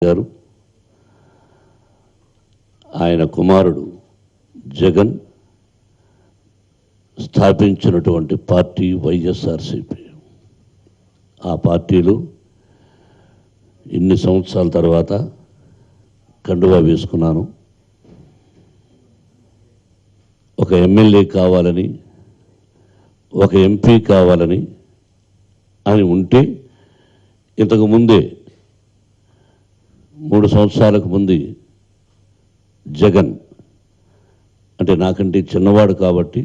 గారు ఆయన కుమారుడు జగన్ స్థాపించినటువంటి పార్టీ వైఎస్ఆర్సీపీ. ఆ పార్టీలో ఇన్ని సంవత్సరాల తర్వాత కండువా వేసుకున్నాను. ఒక ఎమ్మెల్యే కావాలని, ఒక ఎంపీ కావాలని అని ఉంటే ఇంతకు ముందే 3 సంవత్సరాలకు ముందు జగన్ అంటే నాకంటే చిన్నవాడు కాబట్టి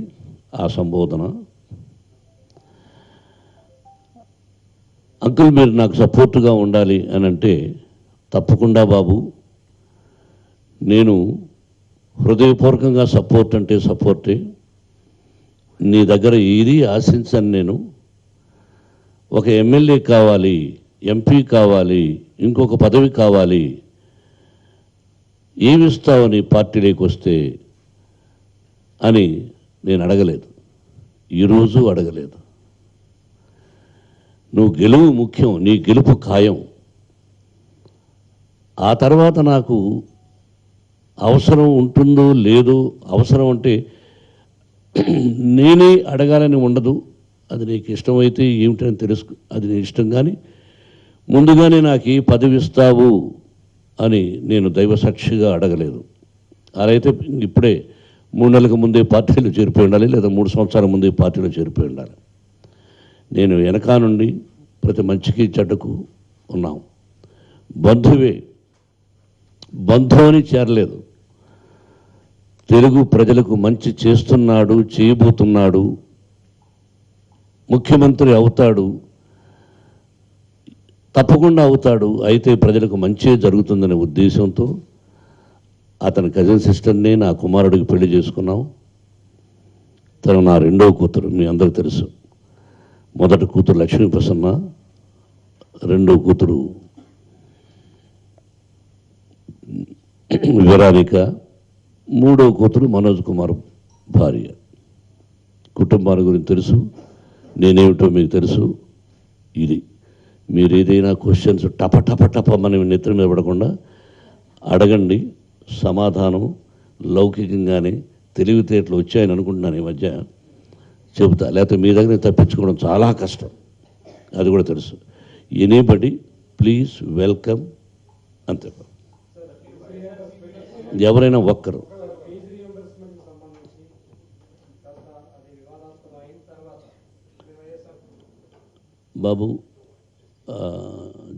ఆ సంబోధన, అంకుల్ మీరు నాకు సపోర్టుగా ఉండాలి అని అంటే, తప్పకుండా బాబు, నేను హృదయపూర్వకంగా సపోర్ట్ అంటే సపోర్టే, నీ దగ్గర ఏది ఆశించను. నేను ఒక ఎమ్మెల్యే కావాలి, ఎంపీ కావాలి, ఇంకొక పదవి కావాలి, ఏమిస్తావు నీ పార్టీలోకి వస్తే అని నేను అడగలేదు, ఈరోజు అడగలేదు. నువ్వు గెలువు ముఖ్యం, నీ గెలుపు ఖాయం. ఆ తర్వాత నాకు అవసరం ఉంటుందో లేదో, అవసరం అంటే నేనే అడగాలని ఉండదు. అది నీకు ఇష్టమైతే ఏమిటని తెలుసు, అది నీ ఇష్టం. కానీ ముందుగానే నాకు ఈ పదవి ఇస్తావు అని నేను దైవసాక్షిగా అడగలేదు. అదైతే ఇప్పుడే 3 నెలలకు ముందే పార్టీలో చేరిపోయి ఉండాలి, లేదా 3 సంవత్సరాల ముందే పార్టీలో చేరిపోయి ఉండాలి. నేను వెనకా నుండి ప్రతి మంచికి చెడ్డకు ఉన్నాం. బంధువే, బంధు అని చేరలేదు. తెలుగు ప్రజలకు మంచి చేస్తున్నాడు, చేయబోతున్నాడు, ముఖ్యమంత్రి అవుతాడు, తప్పకుండా అవుతాడు, అయితే ప్రజలకు మంచి జరుగుతుందనే ఉద్దేశంతో అతని కజిన్ సిస్టర్ని నా కుమారుడికి పెళ్లి చేసుకున్నాం. తను నా 2వ కూతురు, మీ అందరికీ తెలుసు. మొదటి కూతురు లక్ష్మీ ప్రసన్న, 2వ కూతురు వివరానిక, 3వ కూతురు మనోజ్ కుమార్ భార్య. కుటుంబాల గురించి తెలుసు, నేనేమిటో మీకు తెలుసు. ఇది మీరు ఏదైనా క్వశ్చన్స్ టప టప టప మనం నెత్తి మీద పడకుండా అడగండి. సమాధానం లౌకికంగానే తెలివితేటలు వచ్చాయని అనుకుంటున్నాను. ఈ మధ్య చెబుతా, లేకపోతే మీ దగ్గర తప్పించుకోవడం చాలా కష్టం, అది కూడా తెలుసు. ఎనీబడి ప్లీజ్ వెల్కమ్ అంతే, ఎవరైనా ఒక్కరు. బాబు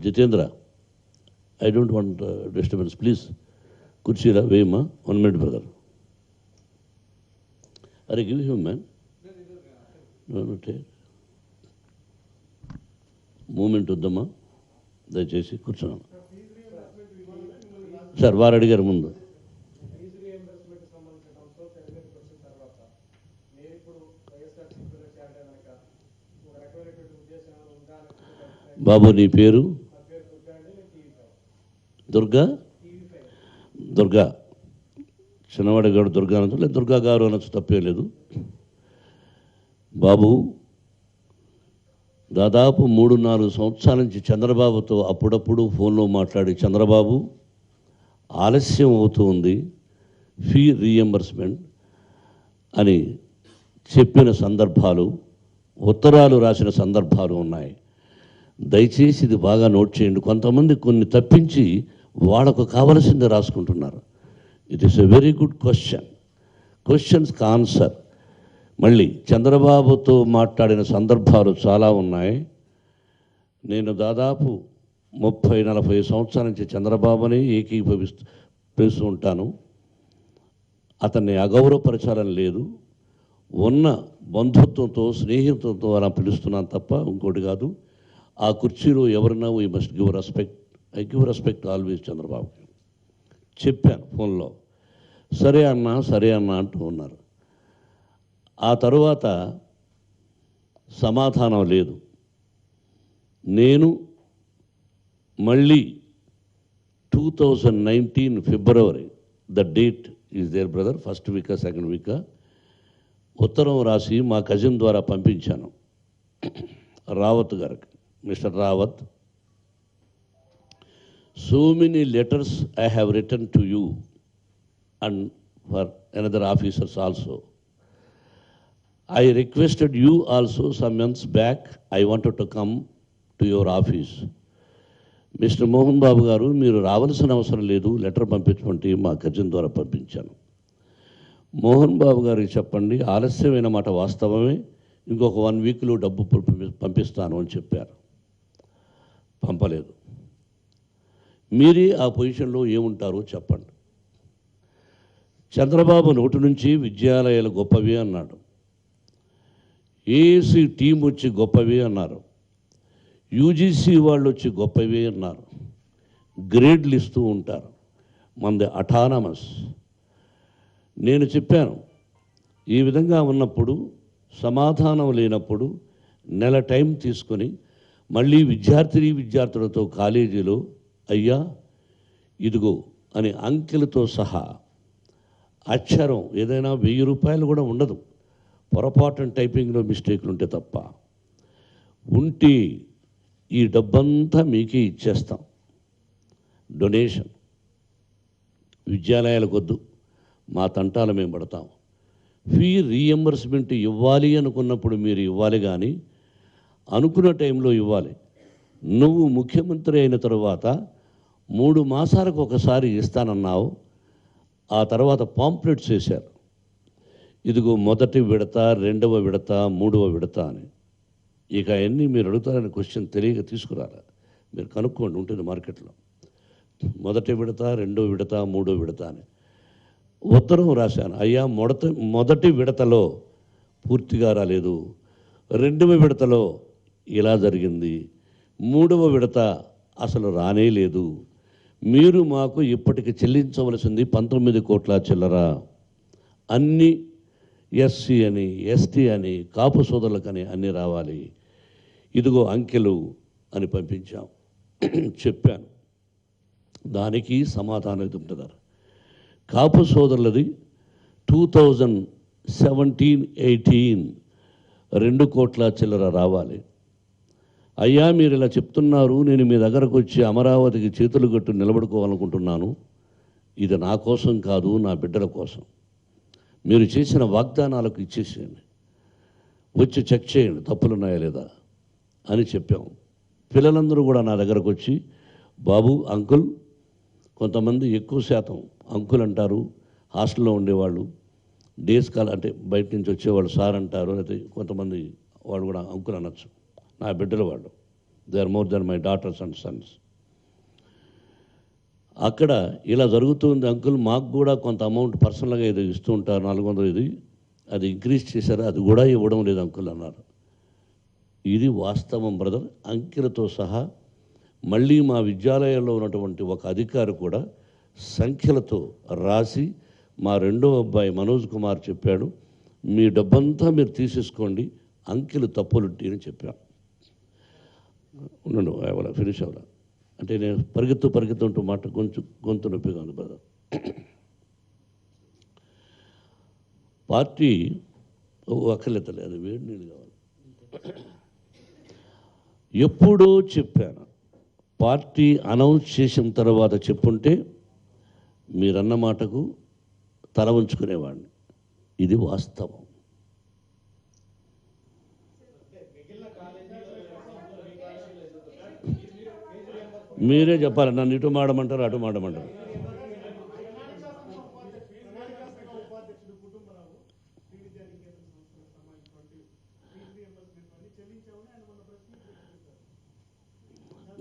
Jitendra, I don't want disturbance, please కుర్చీరా వేయమ్మా. 1 minute బ్రదర్. అరే గివ్ హిమ్ మ్యాన్, మూమెంట్ వద్దమ్మా దయచేసి, కూర్చున్నాను సార్. వారు అడిగారు ముందు. బాబు నీ పేరు? దుర్గా. దుర్గా, చిన్నవాడి గారు దుర్గా అనొచ్చు, లేదు దుర్గా గారు అనొచ్చు, తప్పే లేదు. బాబు దాదాపు 3-4 సంవత్సరాల నుంచి చంద్రబాబుతో అప్పుడప్పుడు ఫోన్లో మాట్లాడి, చంద్రబాబు ఆలస్యం అవుతుంది ఫీ రీఎంబర్స్మెంట్ అని చెప్పిన సందర్భాలు, ఉత్తరాలు రాసిన సందర్భాలు ఉన్నాయి. దయచేసి ఇది బాగా నోట్ చేయండి. కొంతమంది కొన్ని తప్పించి వాళ్ళకు కావలసింది రాసుకుంటున్నారు. It is a very good question, క్వశ్చన్స్కి ఆన్సర్. మళ్ళీ చంద్రబాబుతో మాట్లాడిన సందర్భాలు చాలా ఉన్నాయి. నేను దాదాపు 30-40 సంవత్సరాల నుంచి చంద్రబాబుని ఏకీభవిస్తూ ఉంటాను. అతన్ని అగౌరవపరచాలని లేదు, ఉన్న బంధుత్వంతో స్నేహితులతో అలా పిలుస్తున్నాను తప్ప ఇంకోటి కాదు. ఆ కుర్చీలో ఎవరన్నా we must give respect. I give respect always చంద్రబాబుకి. చెప్పాను ఫోన్లో, సరే అన్నా సరే అన్నా అంటూ ఉన్నారు. ఆ తరువాత సమాధానం లేదు. నేను మళ్ళీ 2019 ఫిబ్రవరి, the date is there brother, 1st వీకా 2nd వీకా, ఉత్తరం రాసి మా కజిన్ ద్వారా పంపించాను రావత్ గారికి. Mister Rawat, So many letters I have written to you and for another officers also. I requested you also some months back, I wanted to come to your office. Mister Mohan Babu garu, మీరు రావాల్సిన అవసరం లేదు, లెటర్ పంపించమంటే మా cousin ద్వారా పంపించాను. మోహన్ బాబు గారికి చెప్పండి, ఆలస్యమైన మాట వాస్తవమే, ఇంకొక 1 వీక్లో డబ్బు పంపిస్తాను అని చెప్పారు. పంపలేదు. మీరే ఆ పొజిషన్లో ఏముంటారో చెప్పండి. చంద్రబాబు నోటి నుంచి విద్యాలయాలు గొప్పవి అన్నాడు, ఏఏసీ టీం వచ్చి గొప్పవి అన్నారు, యూజీసీ వాళ్ళు వచ్చి గొప్పవి అన్నారు, గ్రేడ్లు ఇస్తూ ఉంటారు, మనది అటానమస్. నేను చెప్పాను, ఈ విధంగా ఉన్నప్పుడు సమాధానం లేనప్పుడు నెల టైం తీసుకొని మళ్ళీ విద్యార్థులతో కాలేజీలో అయ్యా ఇదిగో అని అంకెలతో సహా అక్షరం ఏదైనా 1000 రూపాయలు కూడా ఉండదు, పొరపాటున టైపింగ్లో మిస్టేక్లు ఉంటే తప్ప, ఉంటే ఈ డబ్బంతా మీకే ఇచ్చేస్తాం, డొనేషన్. విద్యాలయాలకు వద్దు, మా తంటాలు మేము పడతాం. ఫీ రీఎంబర్స్మెంట్ ఇవ్వాలి అనుకున్నప్పుడు మీరు ఇవ్వాలి, కానీ అనుకున్న టైంలో ఇవ్వాలి. నువ్వు ముఖ్యమంత్రి అయిన తరువాత 3 మాసాలకు ఒకసారి ఇస్తానన్నావు, ఆ తర్వాత పాంప్లెట్స్ వేశారు, ఇదిగో మొదటి విడత, 2వ విడత, 3వ విడత అని. ఇక అన్నీ మీరు అడుగుతారని క్వశ్చన్ తెలియక తీసుకురారా, మీరు కనుక్కోండి, ఉంటుంది మార్కెట్లో. మొదటి విడత, 2వ విడత, 3వ విడత అని ఉత్తరం రాశాను. అయ్యా మొదటి విడతలో పూర్తిగా రాలేదు, 2వ విడతలో ఇలా జరిగింది, 3వ విడత అసలు రానే లేదు, మీరు మాకు ఇప్పటికి చెల్లించవలసింది 19 కోట్ల చిల్లర, అన్నీ ఎస్సీ అని, ఎస్టీ అని, కాపు సోదరులకని అన్నీ రావాలి, ఇదిగో అంకెలు అని పంపించాం. చెప్పాను, దానికి సమాధానం ఇస్తుంటారు. కాపు సోదరులది 2017-18 2 కోట్ల చిల్లర రావాలి. అయ్యా మీరు ఇలా చెప్తున్నారు, నేను మీ దగ్గరకు వచ్చి అమరావతికి చేతులు కట్టు నిలబడుకోవాలనుకుంటున్నాను, ఇది నా కోసం కాదు, నా బిడ్డల కోసం. మీరు చేసిన వాగ్దానాలకు ఇచ్చేసేయండి, వచ్చి చెక్ చేయండి తప్పులున్నాయా లేదా అని చెప్పాము. పిల్లలందరూ కూడా నా దగ్గరకు వచ్చి, బాబు అంకుల్, కొంతమంది ఎక్కువ శాతం అంకుల్ అంటారు, హాస్టల్లో ఉండేవాళ్ళు, డేస్ కాల్ అంటే బయట నుంచి వచ్చేవాళ్ళు సార్ అంటారు, అయితే కొంతమంది వాళ్ళు కూడా అంకుల్ అనొచ్చు, నా బిడ్డల వాళ్ళు, they are more than my daughters and sons. అక్కడ ఇలా జరుగుతుంది అంకుల్, మాకు కూడా కొంత అమౌంట్ పర్సనల్గా ఏదో ఇస్తూ ఉంటారు, 400 ఇది, అది ఇంక్రీజ్ చేశారు, అది కూడా ఇవ్వడం లేదు అంకుల్ అన్నారు. ఇది వాస్తవం బ్రదర్, అంకెలతో సహా. మళ్ళీ మా విద్యాలయంలో ఉన్నటువంటి ఒక అధికారి కూడా సంఖ్యలతో రాసి, మా 2వ అబ్బాయి మనోజ్ కుమార్ చెప్పాడు, మీ డబ్బంతా మీరు తీసేసుకోండి, అంకెలు తప్పులుంటి అని చెప్పాను. ఉండండి అవ్వాల ఫినిష్ అవ్వాల అంటే నేను పరిగెత్తుంటూ మాట గొంతు నొప్పిగా ఉంది బ్రదర్. పార్టీ అక్కర్లేతలే, అది వేడి నీళ్ళు కావాలి. ఎప్పుడో చెప్పాను, పార్టీ అనౌన్స్ చేసిన తర్వాత చెప్పుంటే మీరన్న మాటకు తల ఉంచుకునేవాడిని. ఇది వాస్తవం. మీరే చెప్పాలి, నన్ను ఇటు మాడమంటారు, అటు మాడమంటారు.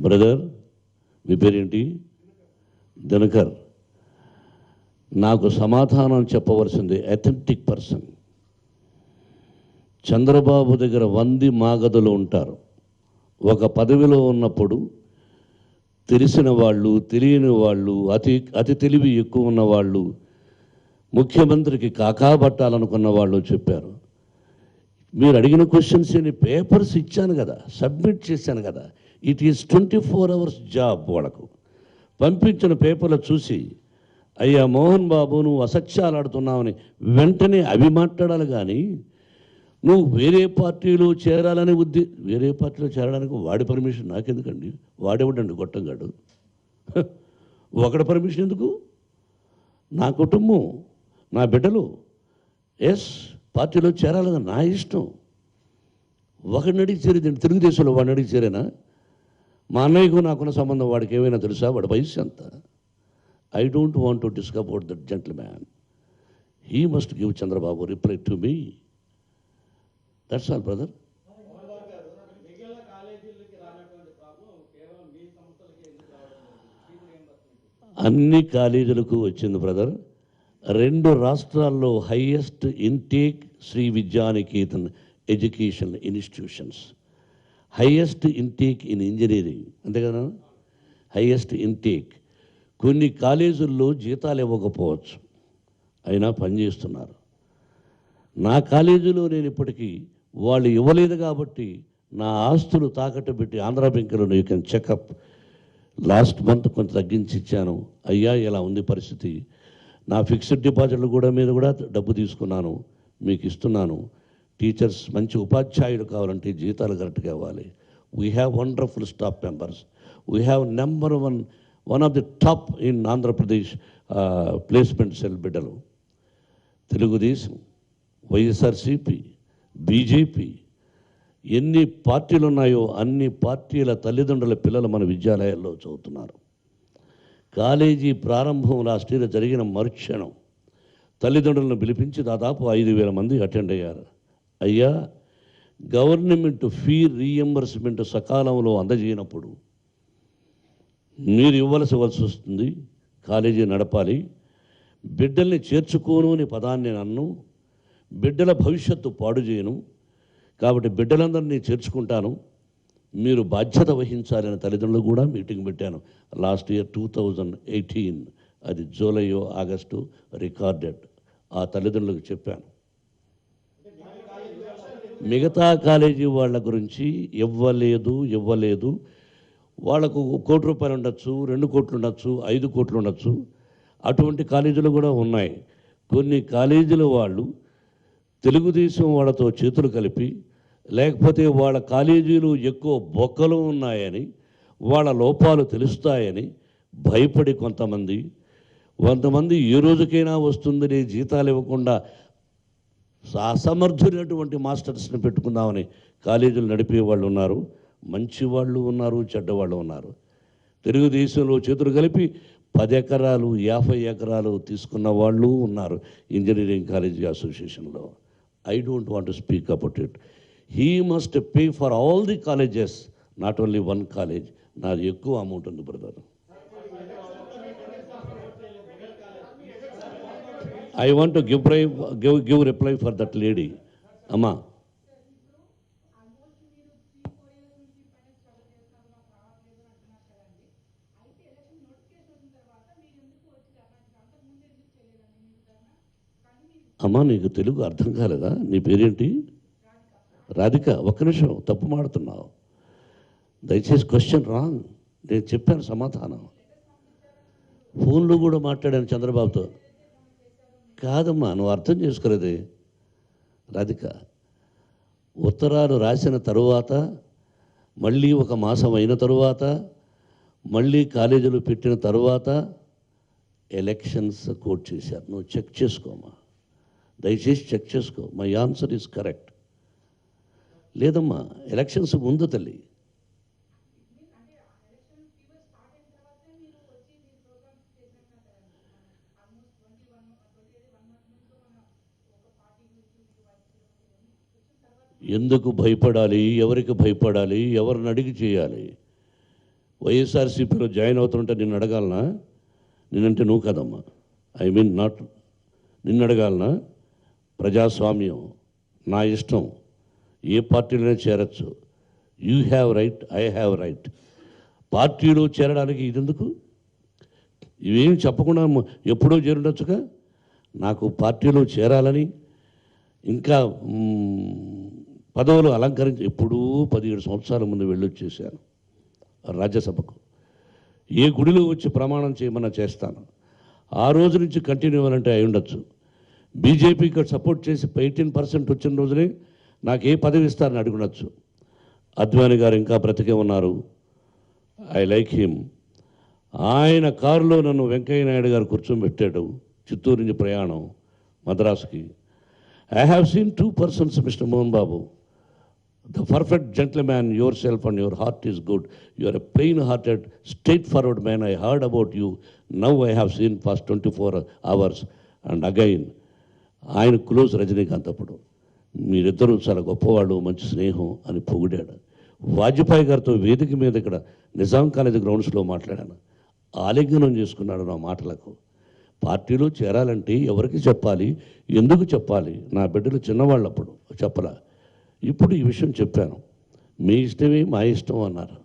బ్రదర్ మీ పేరేంటి? దినకర్. నాకు సమాధానం చెప్పవలసింది అథెంటిక్ పర్సన్. చంద్రబాబు దగ్గర 100 మాగదులు ఉంటారు. ఒక పదవిలో ఉన్నప్పుడు తెలిసిన వాళ్ళు, తెలియని వాళ్ళు, అతి తెలివి ఎక్కువ ఉన్నవాళ్ళు, ముఖ్యమంత్రికి కాకాబట్టాలనుకున్న వాళ్ళు చెప్పారు. మీరు అడిగిన క్వశ్చన్స్ పేపర్స్ ఇచ్చాను కదా, సబ్మిట్ చేశాను కదా. It is 24 hours job. వాళ్ళకు పంపించిన పేపర్లు చూసి, అయ్యా మోహన్ బాబు నువ్వు అసత్యాలు ఆడుతున్నావని వెంటనే అవి మాట్లాడాలి. కానీ నువ్వు వేరే పార్టీలో చేరాలని వేరే పార్టీలో చేరడానికి వాడి పర్మిషన్ నాకెందుకండి? వాడేవాడండి గొట్టంగాడు? ఒకటి పర్మిషన్ ఎందుకు? నా కుటుంబం, నా బిడ్డలు ఎస్ పార్టీలో చేరాలని నా ఇష్టం. ఒకడిని అడిగి చేరేదండి, తెలుగుదేశంలో వాడిని అడిగి చేరేనా? మా అన్నయ్యకు నాకున్న సంబంధం వాడికి ఏమైనా తెలుసా? వాడి వయసు ఎంత? I don't want to discuss about that gentleman. He must give Chandrababu reply to me. That's all brother. అన్ని కాలేజీలకు వచ్చింది బ్రదర్. 2 రాష్ట్రాల్లో highest intake Shri Vidyanikethan education institutions, highest intake in engineering, అంతే కదా, హైయెస్ట్ ఇంటేక్. కొన్ని కాలేజీల్లో జీతాలు ఇవ్వకపోవచ్చు, అయినా పనిచేస్తున్నారు. నా కాలేజీలో నేను ఇప్పటికీ వాళ్ళు ఇవ్వలేదు కాబట్టి నా ఆస్తులు తాకట్టు పెట్టి ఆంధ్ర బ్యాంకులో you can checkup last month కొంత తగ్గించి ఇచ్చాను. అయ్యా ఇలా ఉంది పరిస్థితి, నా ఫిక్స్డ్ డిపాజిట్లు కూడా మీద కూడా డబ్బు తీసుకున్నాను, మీకు ఇస్తున్నాను. టీచర్స్ మంచి ఉపాధ్యాయులు కావాలంటే జీతాలు కరెక్ట్గా ఇవ్వాలి. We have wonderful staff members. We have number one of the top in Andhra Pradesh placement cell బిడ్డలు. తెలుగుదేశం, వైఎస్ఆర్సిపి, బీజేపీ, ఎన్ని పార్టీలు ఉన్నాయో అన్ని పార్టీల తల్లిదండ్రుల పిల్లలు మన విద్యాలయాల్లో చదువుతున్నారు. కాలేజీ ప్రారంభం లాస్ట్ ఇయర్ జరిగిన మరుక్షణం తల్లిదండ్రులను పిలిపించి దాదాపు 5,000 మంది అటెండ్ అయ్యారు. అయ్యా, గవర్నమెంట్ ఫీ రీఎంబర్స్మెంట్ సకాలంలో అందజేయనప్పుడు మీరు ఇవ్వాల్సి వస్తుంది, కాలేజీ నడపాలి. బిడ్డల్ని చేర్చుకోను అని పదాన్ని నన్ను, బిడ్డల భవిష్యత్తు పాడు చేయను, కాబట్టి బిడ్డలందరినీ చేర్చుకుంటాను, మీరు బాధ్యత వహించాలని తల్లిదండ్రులు కూడా మీటింగ్ పెట్టాను. లాస్ట్ ఇయర్ 2018, అది జూలైయో ఆగస్టు రికార్డెడ్. ఆ తల్లిదండ్రులకు చెప్పాను. మిగతా కాలేజీ వాళ్ళ గురించి ఇవ్వలేదు. వాళ్లకు 1 కోటి రూపాయలు ఉండొచ్చు, 2 కోట్లు ఉండొచ్చు, 5 కోట్లు ఉండొచ్చు. అటువంటి కాలేజీలు కూడా ఉన్నాయి. కొన్ని కాలేజీల వాళ్ళు తెలుగుదేశం వాళ్ళతో చేతులు కలిపి, లేకపోతే వాళ్ళ కాలేజీలు ఎక్కువ బొక్కలు ఉన్నాయని, వాళ్ళ లోపాలు తెలుస్తాయని భయపడి కొంతమంది ఏ రోజుకైనా వస్తుందని జీతాలు ఇవ్వకుండా అసమర్థులైనటువంటి మాస్టర్స్ని పెట్టుకుందామని కాలేజీలు నడిపే వాళ్ళు ఉన్నారు. మంచి వాళ్ళు ఉన్నారు, చెడ్డవాళ్ళు ఉన్నారు. తెలుగుదేశంలో చేతులు కలిపి 10 ఎకరాలు 50 ఎకరాలు తీసుకున్న వాళ్ళు ఉన్నారు ఇంజనీరింగ్ కాలేజీ అసోసియేషన్లో. I don't want to speak about it. He must pay for all the colleges, not only 1 college. నాది ఎక్కువ అమౌంట్ ఉంది brother. I want to give reply for that lady. అమ్మా, అమ్మా నీకు తెలుగు అర్థం కాలేదా? నీ పేరేంటి? రాధిక. ఒక్క నిమిషం, తప్పు మాడుతున్నావు. దయచేసి క్వశ్చన్ రాంగ్. నేను చెప్పాను సమాధానం. ఫోన్లో కూడా మాట్లాడాను చంద్రబాబుతో. కాదమ్మా, నువ్వు అర్థం చేసుకోలేదే రాధిక. ఉత్తరాలు రాసిన తరువాత, మళ్ళీ 1 మాసం అయిన తరువాత, మళ్ళీ కాలేజీలు పెట్టిన తరువాత ఎలక్షన్స్ కోట్ చేశారు. నువ్వు చెక్ చేసుకోమా, దయచేసి చెక్ చేసుకో. My answer is correct. లేదమ్మా, ఎలక్షన్స్ ముందు తల్లి. ఎందుకు భయపడాలి? ఎవరికి భయపడాలి? ఎవరిని అడిగి చేయాలి? వైఎస్ఆర్సీపీలో జాయిన్ అవుతుంటే నిన్ను అడగాలనా? నేనంటే నువ్వు కదమ్మా, ఐ మీన్ నాట్ నిన్ను అడగాలనా? ప్రజాస్వామ్యం, నా ఇష్టం, ఏ పార్టీలోనే చేరచ్చు. You have right, I have right. పార్టీలో చేరడానికి ఇదెందుకు? ఇవేం చెప్పకుండా ఎప్పుడో చేరుండొచ్చుగా. నాకు పార్టీలో చేరాలని, ఇంకా పదవులు అలంకరించి ఎప్పుడూ 17 సంవత్సరాల ముందు వెళ్ళొచ్చేసాను రాజ్యసభకు. ఏ గుడిలో వచ్చి ప్రమాణం చేయమన్నా చేస్తాను. ఆ రోజు నుంచి కంటిన్యూ అవ్వాలంటే అయి ఉండొచ్చు. బీజేపీకి సపోర్ట్ చేసి 18% వచ్చిన రోజునే నాకు ఏ పదవి ఇస్తారని అడుగునొచ్చు. అద్వానీ గారు ఇంకా బ్రతికే ఉన్నారు. I like him. ఆయన కారులో నన్ను వెంకయ్య నాయుడు గారు కూర్చోబెట్టాడు. చిత్తూరు నుంచి ప్రయాణం మద్రాసుకి. I have seen 2 persons, mister Mohan Babu. The perfect gentleman, yourself and your heart is good. You are a plain-hearted, straightforward man. I heard about you. Now I have seen past 24 hours. And again, ఆయన close Rajinikanth. అప్పుడు మీరిద్దరూ చాలా గొప్పవాళ్ళు, మంచి స్నేహం అని పొగిడాడు. వాజ్పేయి గారితో వేదిక మీద ఇక్కడ నిజాం కాలేజ్ గ్రౌండ్స్లో మాట్లాడాను. ఆలింగనం చేసుకున్నాడు నా మాటలకు. పార్టీలో చేరాలంటే ఎవరికి చెప్పాలి, ఎందుకు చెప్పాలి? నా బిడ్డలు చిన్నవాళ్ళు అప్పుడు చెప్పలా. ఇప్పుడు ఈ విషయం చెప్పాను. మీ ఇష్టమే మా ఇష్టం అన్నారు.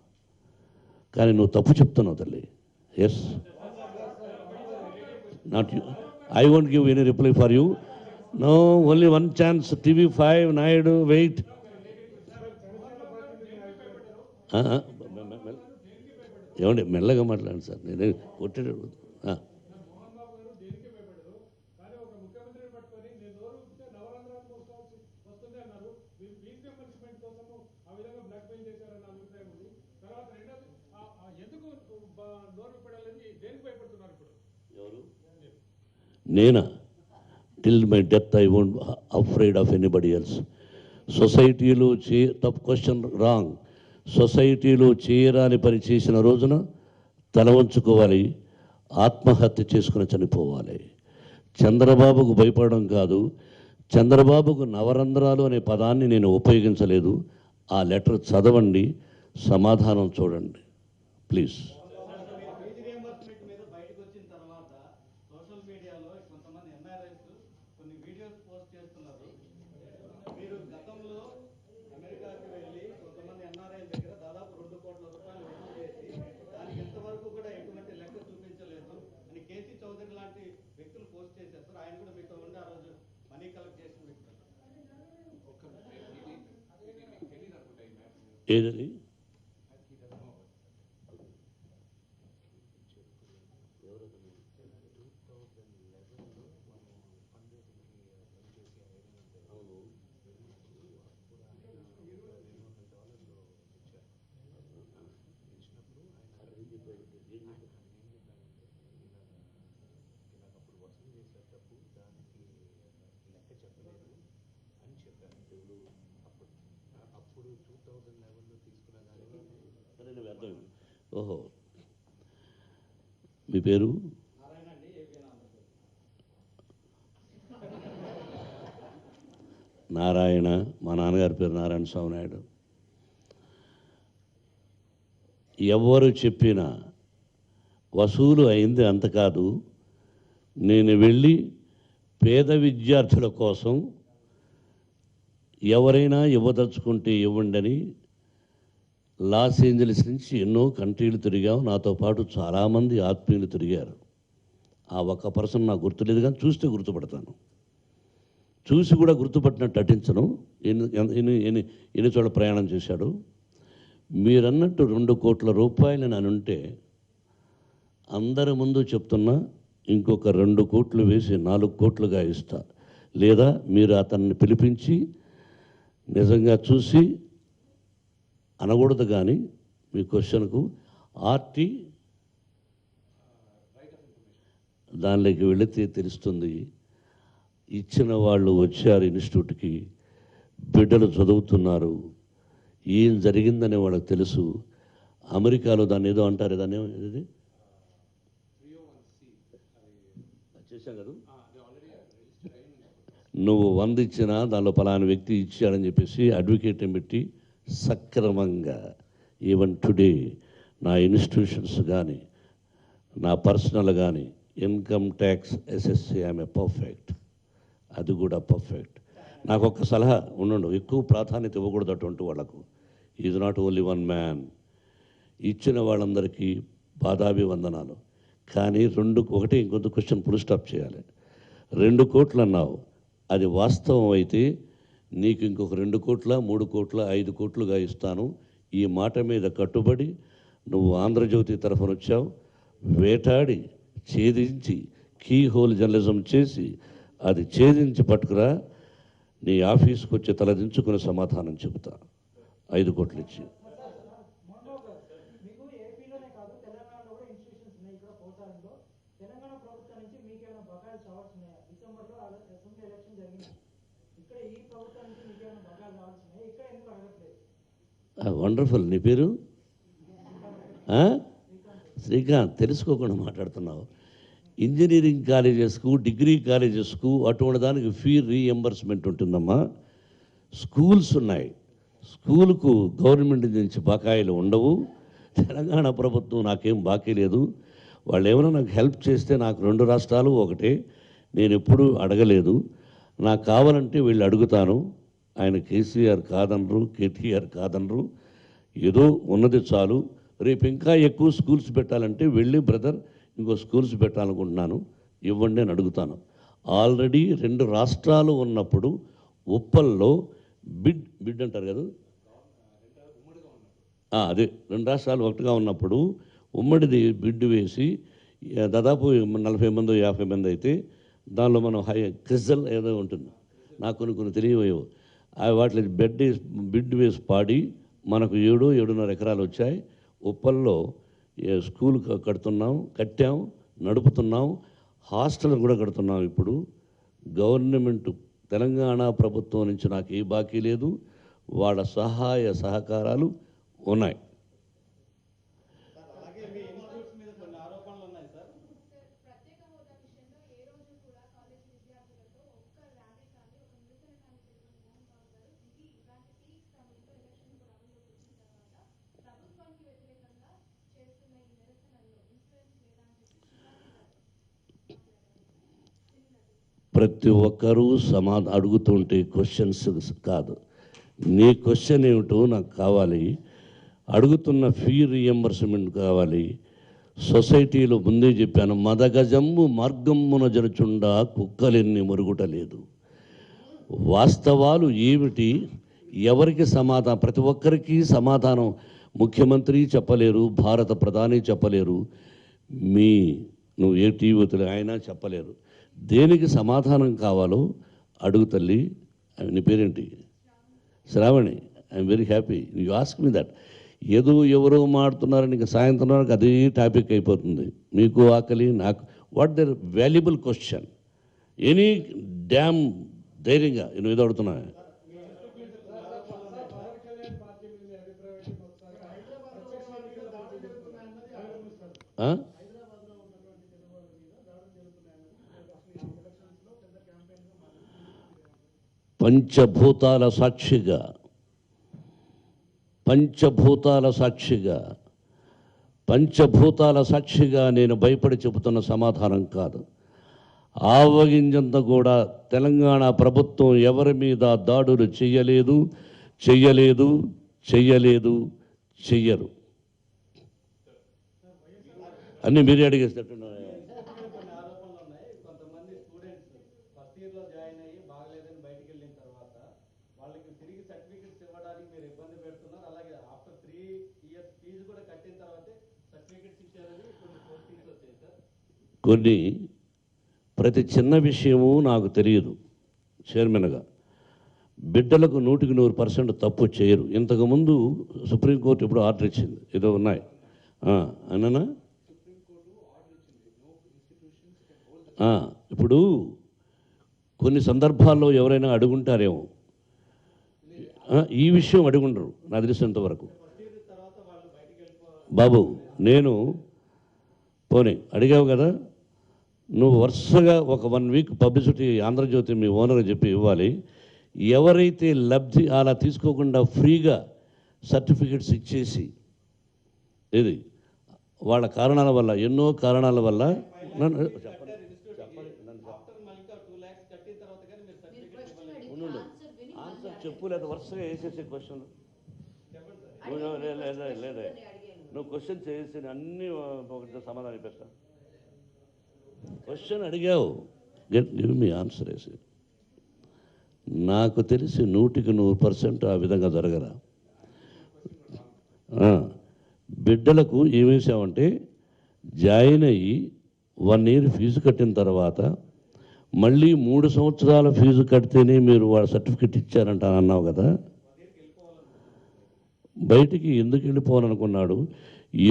కానీ నువ్వు తప్పు చెప్తున్నావు తల్లి. Yes, not you. I won't give any reply for you. No, only one chance. TV5 Naidu, wait. ఏమండి మెల్లగా మాట్లాడండి సార్, నేనే కొట్టేటప్పుడు. నేనా? Till my death I won't afraid of anybody else. సొసైటీలో తప్పు, క్వశ్చన్ రాంగ్. సొసైటీలో చేయరాని పని చేసిన రోజున తల వంచుకోవాలి, ఆత్మహత్య చేసుకుని చనిపోవాలి. చంద్రబాబుకు భయపడడం కాదు, చంద్రబాబుకు నవరంధ్రాలు అనే పదాన్ని నేను ఉపయోగించలేదు. ఆ లెటర్ చదవండి, సమాధానం చూడండి ప్లీజ్. ఏదని? ఓహో, మీ పేరు? నారాయణ. మా నాన్నగారి పేరు నారాయణ స్వామి నాయుడు. ఎవరు చెప్పినా వసూలు అయింది అంత కాదు. నేను వెళ్ళి పేద విద్యార్థుల కోసం ఎవరైనా ఇవ్వదలుచుకుంటే ఇవ్వండి. లాస్ ఏంజలీస్ నుంచి ఎన్నో కంట్రీలు తిరిగాం. నాతో పాటు చాలామంది ఆత్మీయులు తిరిగారు. ఆ ఒక్క పర్సన్ నాకు గుర్తులేదు, కానీ చూస్తే గుర్తుపడతాను. చూసి కూడా గుర్తుపట్టినట్టు నటించను. ఎన్ని చోట్ల ప్రయాణం చేశాడు. మీరన్నట్టు 2 కోట్ల రూపాయలు నేను ఉంటే అందరి ముందు చెప్తున్నా, ఇంకొక 2 కోట్లు వేసి 4 కోట్లుగా ఇస్తా. లేదా మీరు అతన్ని పిలిపించి నిజంగా చూసి అనకూడదు. కానీ మీ క్వశ్చన్కు ఆర్టీ దానిలోకి వెళితే తెలుస్తుంది. ఇచ్చిన వాళ్ళు వచ్చారు ఇన్స్టిట్యూట్కి, బిడ్డలు చదువుతున్నారు, ఏం జరిగిందని వాళ్ళకి తెలుసు. అమెరికాలో దాన్ని ఏదో అంటారు, దాన్ని ఏది చేశాం కదా, నువ్వు 100 ఇచ్చినా దానిలో పలానా వ్యక్తి ఇచ్చాడని చెప్పేసి అడ్వకేట్ని పెట్టి సక్రమంగా ఈవెన్ టుడే నా ఇన్స్టిట్యూషన్స్ కానీ నా పర్సనల్ కానీ ఇన్కమ్ ట్యాక్స్ ఎస్ఎస్సి ఆమె పర్ఫెక్ట్. అది కూడా పర్ఫెక్ట్. నాకు ఒక సలహా ఉండండు, ఎక్కువ ప్రాధాన్యత ఇవ్వకూడదు అటువంటి వాళ్ళకు. Is not only one man. ఇచ్చిన వాళ్ళందరికీ పాదాభివందనాలు. కానీ ఒకటి ఇంకొంత క్వశ్చన్ ఫుల్ స్టాప్ చేయాలి. 2 కోట్లు అన్నావు, అది వాస్తవం అయితే నీకు ఇంకొక 2 కోట్ల 3 కోట్ల 5 కోట్లుగా ఇస్తాను. ఈ మాట మీద కట్టుబడి నువ్వు ఆంధ్రజ్యోతి తరఫున వచ్చావు. వేటాడి ఛేదించి కీ హోల్ జర్నలిజం చేసి అది ఛేదించి పట్టుకురా. నీ ఆఫీస్కి వచ్చి తలదించుకుని సమాధానం చెబుతా. 5 కోట్లు ఇచ్చి తెలంగాణ ప్రభుత్వం నుంచి మీకేమైనా బకాయిలు రావాల్సినాయా? డిసెంబర్లో అసెంబ్లీ ఎలక్షన్ జరిగింది. ఇక్కడ ఈ ప్రభుత్వం నుంచి మీకేమైనా బకాయిలు రావాల్సినాయా? ఇక్కడ ఎందుకు అడగట్లేదు? వండర్ఫుల్. నీ పేరు శ్రీకాంత్. తెలుసుకోకుండా మాట్లాడుతున్నావు. ఇంజనీరింగ్ కాలేజెస్కు, డిగ్రీ కాలేజెస్కు అటువంటి దానికి ఫీ రీఎంబర్స్మెంట్ ఉంటుందమ్మా. స్కూల్స్ ఉన్నాయి, స్కూల్కు గవర్నమెంట్ నుంచి బకాయిలు ఉండవు. తెలంగాణ ప్రభుత్వం నాకేం బాకీ లేదు. వాళ్ళు ఏమైనా నాకు హెల్ప్ చేస్తే, నాకు 2 రాష్ట్రాలు ఒకటే, నేను ఎప్పుడూ అడగలేదు. నాకు కావాలంటే వీళ్ళు అడుగుతాను. ఆయన కేసీఆర్ కాదనరు, కేటీఆర్ కాదనరు. ఏదో ఉన్నది చాలు. రేపు ఇంకా ఎక్కువ స్కూల్స్ పెట్టాలంటే వెళ్ళి బ్రదర్ ఇంకో స్కూల్స్ పెట్టాలనుకుంటున్నాను, ఇవ్వండి అని అడుగుతాను. ఆల్రెడీ 2 రాష్ట్రాలు ఉన్నప్పుడు ఉప్పల్లో బిడ్ అంటారు కదా, అదే 2 రాష్ట్రాలు ఒకటిగా ఉన్నప్పుడు ఉమ్మడిది బిడ్ వేసి దాదాపు 40 మంది 50 మంది అయితే దానిలో మనం క్రిజల్ ఏదో ఉంటుంది, నాకు కొన్ని తెలియవేవో, వాటి బిడ్ వేసి పాడి మనకు 7-7.5 ఎకరాలు వచ్చాయి. ఉప్పల్లో స్కూల్ కట్టాం, నడుపుతున్నాం. హాస్టల్ కూడా కడుతున్నాం. ఇప్పుడు గవర్నమెంట్ తెలంగాణ ప్రభుత్వం నుంచి నాకు ఏ బాకీ లేదు. వాళ్ళ సహాయ సహకారాలు ఉన్నాయి. ప్రతి ఒక్కరూ అడుగుతుంటే క్వశ్చన్స్ కాదు, నీ క్వశ్చన్ ఏమిటో నాకు కావాలి. అడుగుతున్న ఫీ రీఎంబర్స్మెంట్ కావాలి. సొసైటీలో ముందే చెప్పాను, మదగజమ్ము మార్గమ్మున జరుచుండా కుక్కలెన్ని మరుగుటలేదు. వాస్తవాలు ఏమిటి, ఎవరికి సమాధానం, ప్రతి ఒక్కరికి సమాధానం ముఖ్యమంత్రి చెప్పలేరు, భారత ప్రధాని చెప్పలేరు, నువ్వు ఏ టీవీ అయినా చెప్పలేరు. దేనికి సమాధానం కావాలో అడుగు తల్లి. నీ పేరేంటి? Shravani. I'm very happy you ask me that. ఏదో ఎవరో మాడుతున్నారని ఇంకా సాయంత్రం వరకు అదే టాపిక్ అయిపోతుంది. మీకు ఆకలి, నాకు what their valuable question. Any damn ధైర్యంగా నేను ఏదో అడుగుతున్నా. పంచభూతాల సాక్షిగా నేను భయపడి చెబుతున్న సమాధానం కాదు. ఆవగింజంత కూడా తెలంగాణ ప్రభుత్వం ఎవరి మీద దాడులు చెయ్యరు. అన్నీ మీరే అడిగేసేటట్టున్నారు. ప్రతి చిన్న విషయము నాకు తెలియదు. చైర్మన్గా బిడ్డలకు 100% తప్పు చేయరు. ఇంతకుముందు సుప్రీంకోర్టు ఇప్పుడు ఆర్డర్ ఇచ్చింది, ఏదో ఉన్నాయి అన్ననా. ఇప్పుడు కొన్ని సందర్భాల్లో ఎవరైనా అడుగుంటారేమో, ఈ విషయం అడుగుండరు నాకు తెలిసినంతవరకు. బాబు నేను పోనీ అడిగావు కదా, నువ్వు వరుసగా ఒక 1 వీక్ పబ్లిసిటీ ఆంధ్రజ్యోతి మీ ఓనర్ చెప్పి ఇవ్వాలి. ఎవరైతే లబ్ధి అలా తీసుకోకుండా ఫ్రీగా సర్టిఫికెట్స్ ఇచ్చేసి ఇది వాళ్ళ కారణాల వల్ల, ఎన్నో కారణాల వల్ల ఆన్సర్ చెప్పు, లేదా వరుసగా వేసేసే క్వశ్చన్ లేదా నువ్వు క్వశ్చన్ చేసి అన్నీ ఒక సమాధానం ఇప్పిస్తా. క్వశ్చన్ అడిగావు, గివ్ మీ ఆన్సర్ వేసి. నాకు తెలిసి 100% ఆ విధంగా జరగరా. బిడ్డలకు ఏమేసామంటే జాయిన్ అయ్యి 1 ఇయర్ ఫీజు కట్టిన తర్వాత మళ్ళీ 3 సంవత్సరాల ఫీజు కడితేనే మీరు వాళ్ళ సర్టిఫికెట్ ఇచ్చారంట అన్నావు కదా. బయటికి ఎందుకు వెళ్ళిపోవాలనుకున్నాడు,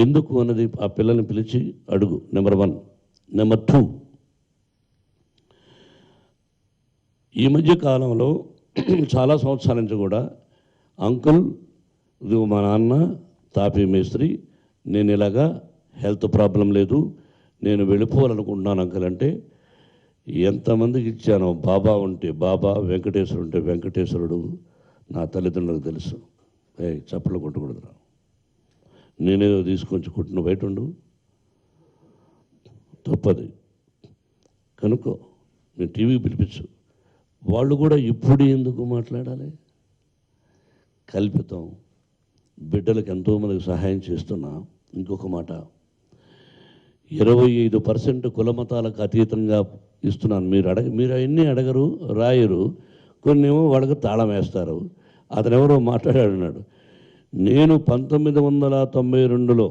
ఎందుకు అన్నది ఆ పిల్లల్ని పిలిచి అడుగు. నెంబర్ 1. నెంబర్ 2, ఈ మధ్య కాలంలో చాలా సంవత్సరాల నుంచి కూడా అంకుల్ ఇది మా నాన్న తాపీ మేస్త్రి, నేను ఇలాగా హెల్త్ ప్రాబ్లం లేదు, నేను వెళ్ళిపోవాలనుకుంటున్నాను అంకుల్ అంటే ఎంతమందికి ఇచ్చానో, బాబా ఉంటే బాబా, వెంకటేశ్వరుడు ఉంటే వెంకటేశ్వరుడు నా తల్లిదండ్రులకు తెలుసు. చప్పలు కొట్టకూడదురా, నేనేదో తీసుకొచ్చి కుట్టిన బయట ఉండు, తప్పది కనుక్కో, నేను టీవీకి పిలిపించు. వాళ్ళు కూడా ఇప్పుడు ఎందుకు మాట్లాడాలి? కల్పితం. బిడ్డలకు ఎంతోమందికి సహాయం చేస్తున్నా. ఇంకొక మాట, 25% కులమతాలకు అతీతంగా ఇస్తున్నాను. మీరు అవన్నీ అడగరు, రాయరు, కొన్నేమో వాళ్ళకి తాళం వేస్తారు. అతను ఎవరో మాట్లాడాడు, నేను 1992లో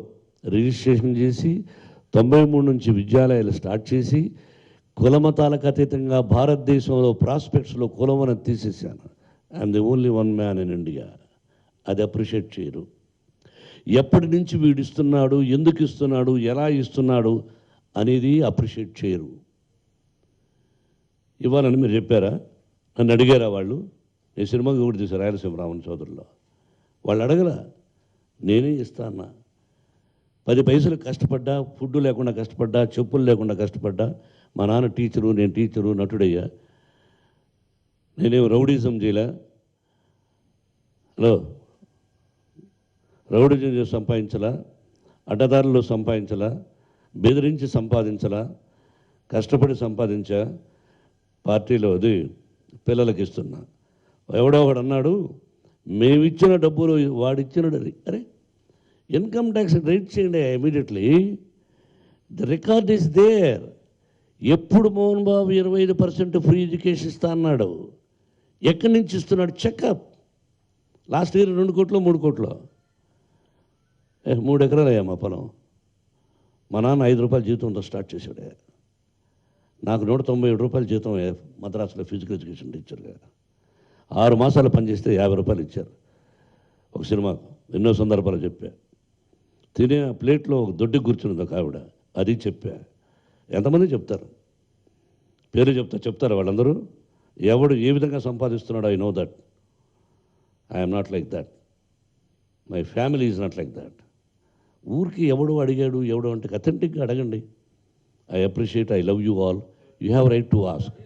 రిజిస్ట్రేషన్ చేసి 93 నుంచి విద్యాలయాలు స్టార్ట్ చేసి కులమతాలకు అతీతంగా భారతదేశంలో ప్రాస్పెక్ట్స్లో కులమని తీసేసాను. I'm the only one man in India. అది అప్రిషియేట్ చేయరు. ఎప్పటి నుంచి వీడు ఇస్తున్నాడు, ఎందుకు ఇస్తున్నాడు, ఎలా ఇస్తున్నాడు అనేది అప్రిషియేట్ చేయరు. ఇవ్వాలని మీరు చెప్పారా? నన్ను అడిగారా వాళ్ళు? నేను సినిమాకి కూడా తీశాను రాయలసీమ రామన్ చౌదరిలో. వాళ్ళు అడగరా, నేనే ఇస్తా అన్నా. 10 పైసలు కష్టపడ్డా, ఫుడ్ లేకుండా కష్టపడ్డా, చెప్పులు లేకుండా కష్టపడ్డా. మా నాన్న టీచరు, నేను టీచరు, నటుడయ్యా. నేనేం రౌడీజం చేయలే. హలో, రౌడీజం చేసి సంపాదించలా, అడ్డదారులు సంపాదించలా, బెదిరించి సంపాదించలా, కష్టపడి సంపాదించా. పార్టీలో అది పిల్లలకి ఇస్తున్నా. ఎవడో ఒకడు అన్నాడు, మేమిచ్చిన డబ్బులు వాడిచ్చిన, అరే ఇన్కమ్ ట్యాక్స్ రైట్ చేయండి immediately, the record is there. ఎప్పుడు మోహన్ బాబు 25% ఫ్రీ ఎడ్యుకేషన్ ఇస్తా అన్నాడు? ఎక్కడి నుంచి ఇస్తున్నాడు? చెకప్. లాస్ట్ ఇయర్ 2 కోట్లు 3 కోట్లు. 3 ఎకరాలు అయ్యా మా పొలం. మా నాన్న 5 రూపాయల జీతంతో స్టార్ట్ చేశాడు. నాకు 197 రూపాయల జీతం మద్రాసులో ఫిజికల్ ఎడ్యుకేషన్ టీచర్గా. 6 మాసాలు పనిచేస్తే 50 రూపాయలు ఇచ్చారు. ఒక సినిమాకు ఎన్నో సందర్భాలు చెప్పా. తినే ప్లేట్లో ఒక దొడ్డి కూర్చున్నది ఒక ఆవిడ, అది చెప్పా. ఎంతమంది చెప్తారు? పేరు చెప్తారు వాళ్ళందరూ. ఎవడు ఏ విధంగా సంపాదిస్తున్నాడో I know that. I'm not like that. My family is not like that. ఊరికి ఎవడు అడిగాడు ఎవడు అంటే అథెంటిక్గా అడగండి. I appreciate, I love you all, you have right to ask.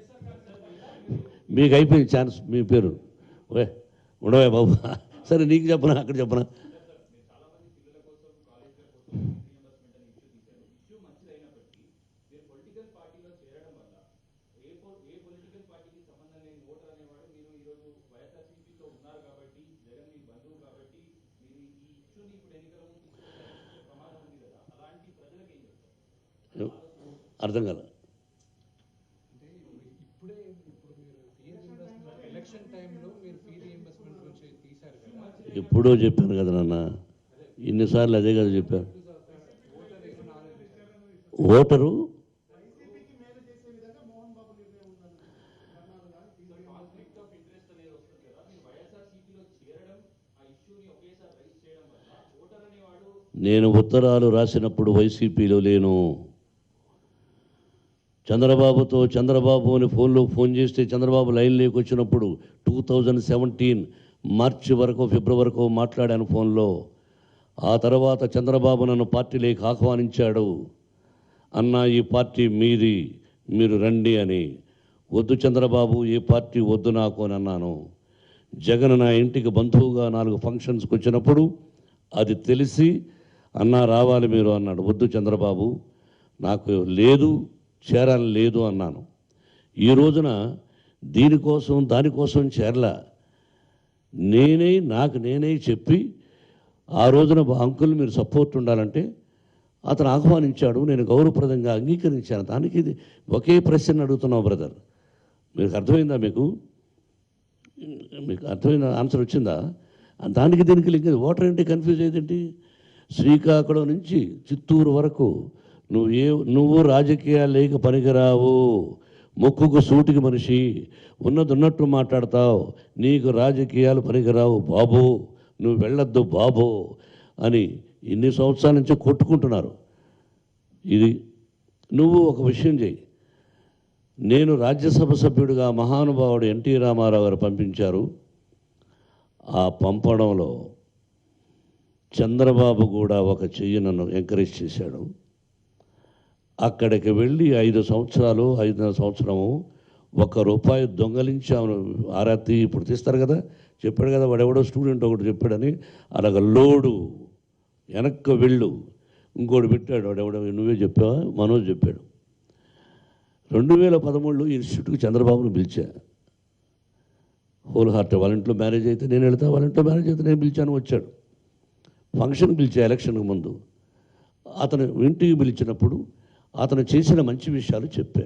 మీకు అయిపోయింది ఛాన్స్. మీ పేరు ఉండవే బాబు. సరే నీకు చెప్పనా, అక్కడ చెప్పనా? అర్థం కాదు. ఎప్పుడో చెప్పాను కదా నాన్న, ఇన్నిసార్లు అదే కదా చెప్పాను. ఓటరు నేను ఉత్తరాలు రాసినప్పుడు వైసీపీలో లేను. చంద్రబాబు అని ఫోన్ చేస్తే చంద్రబాబు లైన్లోకి వచ్చినప్పుడు 2017 మార్చి వరకు ఫిబ్రవరి వరకు మాట్లాడాను ఫోన్లో. ఆ తర్వాత చంద్రబాబు నన్ను పార్టీలోకి ఆహ్వానించాడు. అన్న ఈ పార్టీ మీది, మీరు రండి అని. వద్దు చంద్రబాబు, ఏ పార్టీ వద్దు నాకు అని అన్నాను. జగన్ నా ఇంటికి బంధువుగా 4 ఫంక్షన్స్కి వచ్చినప్పుడు అది తెలిసి అన్నా రావాలి మీరు అన్నాడు. వద్దు చంద్రబాబు, నాకు లేదు, చేరాలని లేదు అన్నాను. ఈ రోజున దీనికోసం దానికోసం చేరలా. నాకు నేనే చెప్పి ఆ రోజున అంకుల్ మీరు సపోర్ట్ ఉండాలంటే అతను ఆహ్వానించాడు. నేను గౌరవప్రదంగా అంగీకరించాను. దానికి ఇది ఒకే ప్రశ్న అడుగుతున్నావు బ్రదర్. మీకు అర్థమైందా? మీకు అర్థమైన ఆన్సర్ వచ్చిందా? దానికి దీనికి లింక్. ఓటర్ ఏంటి కన్ఫ్యూజ్ అయ్యేదేంటి? శ్రీకాకుళం నుంచి చిత్తూరు వరకు నువ్వు రాజకీయాలేక పనికిరావు, మొక్కుకు సూటికి మనిషి, ఉన్నట్టు మాట్లాడతావు, నీకు రాజకీయాలు పనికిరావు బాబు, నువ్వు వెళ్ళొద్దు బాబు అని ఇన్ని సంవత్సరాల నుంచి కొట్టుకుంటున్నారు. ఇది నువ్వు ఒక విషయం చేయి. నేను రాజ్యసభ సభ్యుడిగా మహానుభావుడు ఎన్టీ రామారావు గారు పంపించారు. ఆ పంపడంలో చంద్రబాబు కూడా ఒక చెయ్యి నన్ను ఎంకరేజ్ చేశాడు. అక్కడికి వెళ్ళి 5 సంవత్సరాలు 5.5 సంవత్సరము ₹1 దొంగలించాము. ఆరాతి ఇప్పుడు తీస్తారు కదా, చెప్పాడు కదా వాడెవడో స్టూడెంట్ ఒకటి చెప్పాడని, అలాగ లోడు వెనక్కి వెళ్ళు ఇంకోటి పెట్టాడు. వాడెవడో నువ్వే చెప్పావా, మనోజ్ చెప్పాడు. 2013లో ఇన్స్టిట్యూట్కి చంద్రబాబును పిలిచా. హోల్ హార్ట్ వాళ్ళ ఇంట్లో మ్యారేజ్ అయితే నేను వెళ్తా, వాళ్ళ ఇంట్లో మ్యారేజ్ అయితే నేను పిలిచాను. వచ్చాడు. ఫంక్షన్కి పిలిచా ఎలక్షన్కి ముందు. అతను ఇంటికి పిలిచినప్పుడు అతను చేసిన మంచి విషయాలు చెప్పా.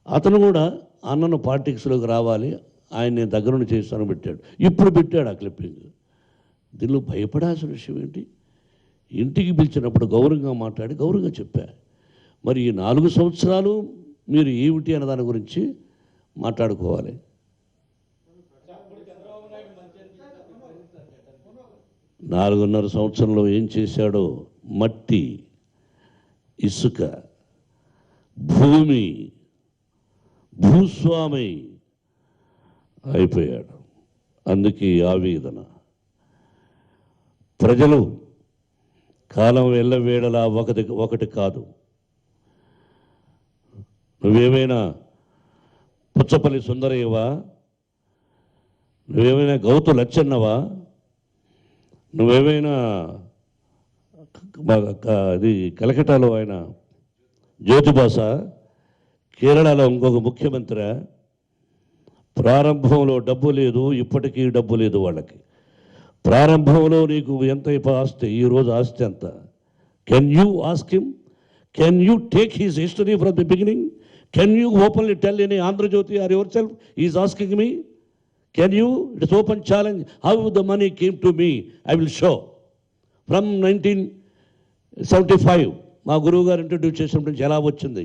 అతను కూడా అన్నను పాలిటిక్స్లోకి రావాలి, ఆయన నేను దగ్గరుండి చేస్తాను పెట్టాడు. ఇప్పుడు పెట్టాడు ఆ క్లిప్పింగ్. దీనిలో భయపడాల్సిన విషయం ఏంటి? ఇంటికి పిలిచినప్పుడు గౌరవంగా మాట్లాడి గౌరవంగా చెప్పా. మరి ఈ 4 సంవత్సరాలు మీరు ఏమిటి అన్న దాని గురించి మాట్లాడుకోవాలి. 4.5 సంవత్సరంలో ఏం చేశాడో, మట్టి, ఇసుక, భూమి, భూస్వామి అయిపోయాడు. అందుకే ఆవేదన. ప్రజలు కాలం ఎల్లవేళలా ఒకటి కాదు. నువ్వేమైనా పుచ్చపల్లి సుందరయ్యవా? నువ్వేమైనా గౌతు లచ్చన్నవా? నువ్వేమైనా అది కలకటాలో ఆయన జ్యోతిబాస, కేరళలో ఇంకొక ముఖ్యమంత్రి? ప్రారంభంలో డబ్బు లేదు, ఇప్పటికీ డబ్బు లేదు వాళ్ళకి. ప్రారంభంలో నీకు ఎంత ఆస్తి, ఈరోజు ఆస్తి ఎంత? Can you ask him? Can you take his history from the beginning? Can you openly tell in Andhrajyothi or yourself is asking me? Can you? It's open challenge. How the money came to me, I will show. From 1975, మా గురువు గారు introduce చేసినప్పుడు ఎలా వచ్చింది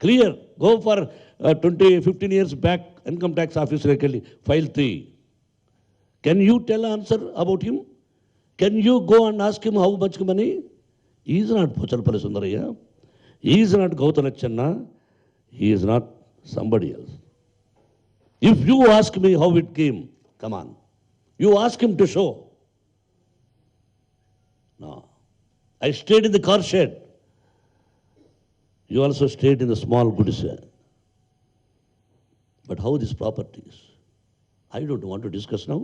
clear. Go for 15 years back income tax ఆఫీసులోకి వెళ్ళి file 3. Can you tell answer about him? Can you go and ask him how much money? Is not Puchalapalli Sundarayya, is not Gautam Lachanna, is not somebody else. If you ask me how it came, come on. You ask him to show. No. I stayed in the car shed. You also stayed in the small gudise. But how these properties? I don't want to discuss now.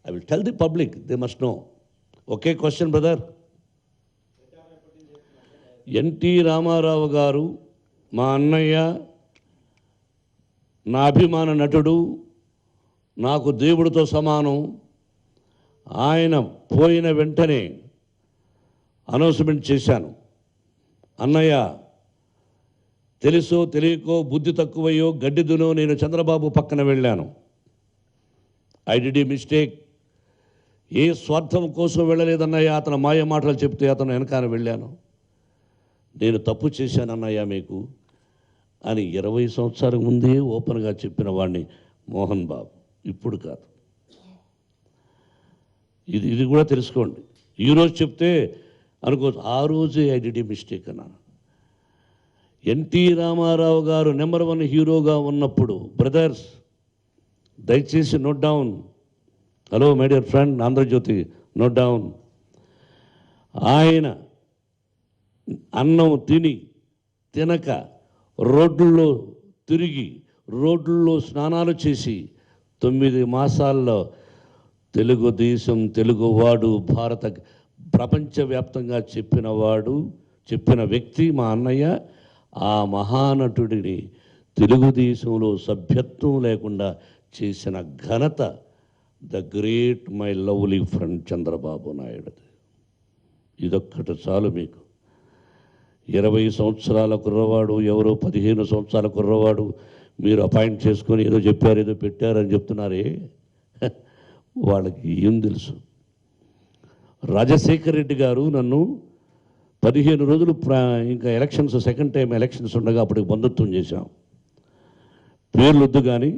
I will tell the public, they must know. Okay, question, brother? NT Rama Rao గారు మా అన్నయ్య, నా అభిమాన నటుడు, నాకు దేవుడితో సమానం. ఆయన పోయిన వెంటనే అనౌన్స్మెంట్ చేశాను, అన్నయ్య తెలుసో తెలియకో, బుద్ధి తక్కువయ్యో గడ్డిదునో నేను చంద్రబాబు పక్కన వెళ్ళాను. I did a mistake. ఏ స్వార్థం కోసం వెళ్ళలేదన్నయ్య. అతను మాయ మాటలు చెప్తే అతను వెనకాల వెళ్ళాను. నేను తప్పు చేశాను అన్నయ్య మీకు అని 20 సంవత్సరాల ముందే ఓపెన్గా చెప్పిన వాడిని మోహన్ బాబు. ఇప్పుడు కాదు. ఇది కూడా తెలుసుకోండి. ఈరోజు చెప్తే అనుకోవచ్చు, ఆ రోజే ఐ డిడ్ ఏ మిస్టేక్ అన్నాను. ఎన్టీ రామారావు గారు నెంబర్ 1 హీరోగా ఉన్నప్పుడు, బ్రదర్స్ దయచేసి note down. Hello my dear friend Andhrajyothi, note down. ఆయన అన్నం తినక రోడ్లలో తిరిగి, రోడ్లలో స్నానాలు చేసి 9 మాసాల్లో తెలుగుదేశం, తెలుగువాడు, ప్రపంచవ్యాప్తంగా చెప్పిన వ్యక్తి మా అన్నయ్య. ఆ మహానటుడిని తెలుగుదేశంలో సభ్యత్వం లేకుండా చేసిన ఘనత the great my lovely friend Chandrababu Naidu. ఇదొక్కటి చాలు మీకు. 20 సంవత్సరాల కుర్రవాడు ఎవరో 15 సంవత్సరాల కుర్రవాడు మీరు అపాయింట్ చేసుకొని ఏదో చెప్పారు, ఏదో పెట్టారని చెప్తున్నారే, వాళ్ళకి ఏం తెలుసు? రాజశేఖర్ రెడ్డి గారు నన్ను 15 రోజులు ఇంకా ఎలక్షన్స్, సెకండ్ టైం ఎలక్షన్స్ ఉండగా అప్పటికి బంధుత్వం చేశాం. పేర్లు వద్దు కానీ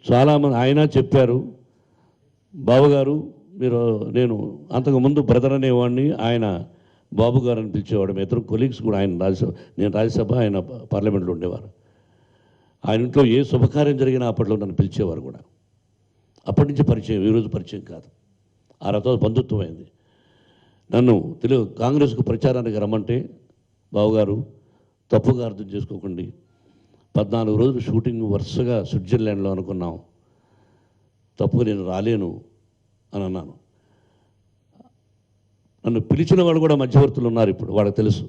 చాలామంది ఆయన చెప్పారు, బావగారు మీరు, నేను అంతకుముందు బ్రదర్ అనేవాడిని, ఆయన బాబు గారు అని పిలిచేవాడు. మీ ఇద్దరు కొలీగ్స్ కూడా, ఆయన నేను రాజ్యసభ, ఆయన పార్లమెంట్లో ఉండేవారు. ఆయన ఇంట్లో ఏ శుభకార్యం జరిగినా అప్పట్లో నన్ను పిలిచేవారు కూడా. అప్పటి నుంచి పరిచయం, ఈరోజు పరిచయం కాదు. ఆ రతో బంధుత్వం అయింది. నన్ను కాంగ్రెస్కు ప్రచారానికి రమ్మంటే, బావగారు తప్పుగా అర్థం చేసుకోకండి, 14 రోజులు షూటింగ్ వరుసగా స్విట్జర్లాండ్లో అనుకున్నాం, తప్పు నేను రాలేను అని అన్నాను. నన్ను పిలిచిన వాళ్ళు కూడా మధ్యవర్తులు ఉన్నారు, ఇప్పుడు వాళ్ళకి తెలుసు.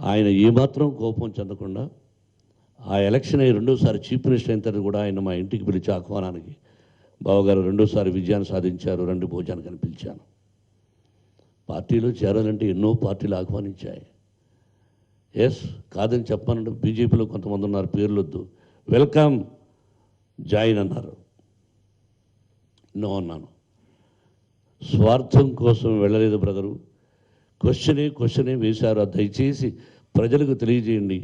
ఆయన ఏమాత్రం కోపం చెందకుండా ఆ ఎలక్షన్ అయ్యి రెండోసారి చీఫ్ మినిస్టర్ అయిన తర్వాత కూడా ఆయన మా ఇంటికి పిలిచి ఆహ్వానానికి, బావగారు రెండోసారి విజయాన్ని సాధించారు, రండి భోజనానికి అని పిలిచాను. పార్టీలో చేరాలంటే ఎన్నో పార్టీలు ఆహ్వానించాయి. ఎస్, కాదని చెప్పానంటే బీజేపీలో కొంతమంది ఉన్నారు, పేర్లొద్దు, వెల్కమ్ జాయిన్ అన్నారు. నో అన్నాను. స్వార్థం కోసం వెళ్ళలేదు బ్రదరు. క్వశ్చనే వేశారు. దయచేసి ప్రజలకు తెలియజేయండి.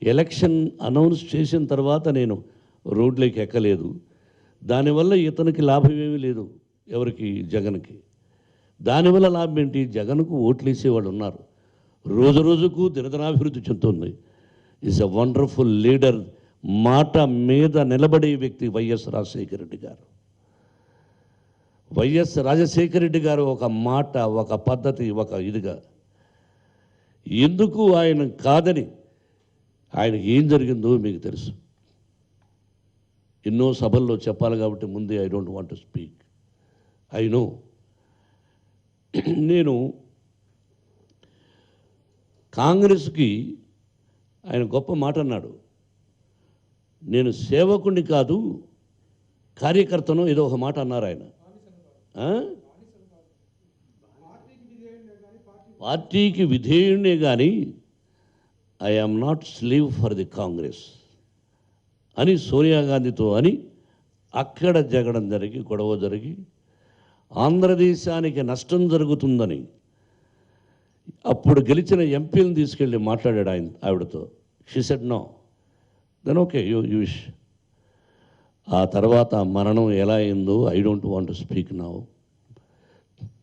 ఎలక్షన్ అనౌన్స్ చేసిన తర్వాత నేను రోడ్లోకి ఎక్కలేదు. దానివల్ల ఇతనికి లాభం ఏమీ లేదు, ఎవరికి, జగన్కి. దానివల్ల లాభం ఏంటి? జగన్కు ఓట్లు వేసేవాళ్ళు ఉన్నారు. రోజు రోజుకు దినదినాభివృద్ధి చెందుతుంది. Is a wonderful leader. మాట మీద నిలబడే వ్యక్తి వైఎస్ రాజశేఖర రెడ్డి గారు. వైఎస్ రాజశేఖర రెడ్డి గారు ఒక మాట, ఒక పద్ధతి, ఒక ఇదిగా. ఎందుకు ఆయన కాదని, ఆయనకి ఏం జరిగిందో మీకు తెలుసు. ఎన్నో సభల్లో చెప్పాలి కాబట్టి ముందే I don't want to speak. I know. నేను కాంగ్రెస్కి ఆయన గొప్ప మాట అన్నాడు, నేను సేవకుడిని కాదు కార్యకర్తను, ఏదో ఒక మాట అన్నారు ఆయన. పార్టీకి విధేయుడినే కానీ I am not slave for the Congress అని సోనియా గాంధీతో అని అక్కడ జగడం జరిగి, గొడవ జరిగి, ఆంధ్రదేశానికి నష్టం జరుగుతుందని అప్పుడు గెలిచిన ఎంపీలను తీసుకెళ్ళి మాట్లాడాడు ఆవిడతో. She said no. Then okay, you wish. ఆ తర్వాత మరణం ఎలా అయిందో I don't want to speak now.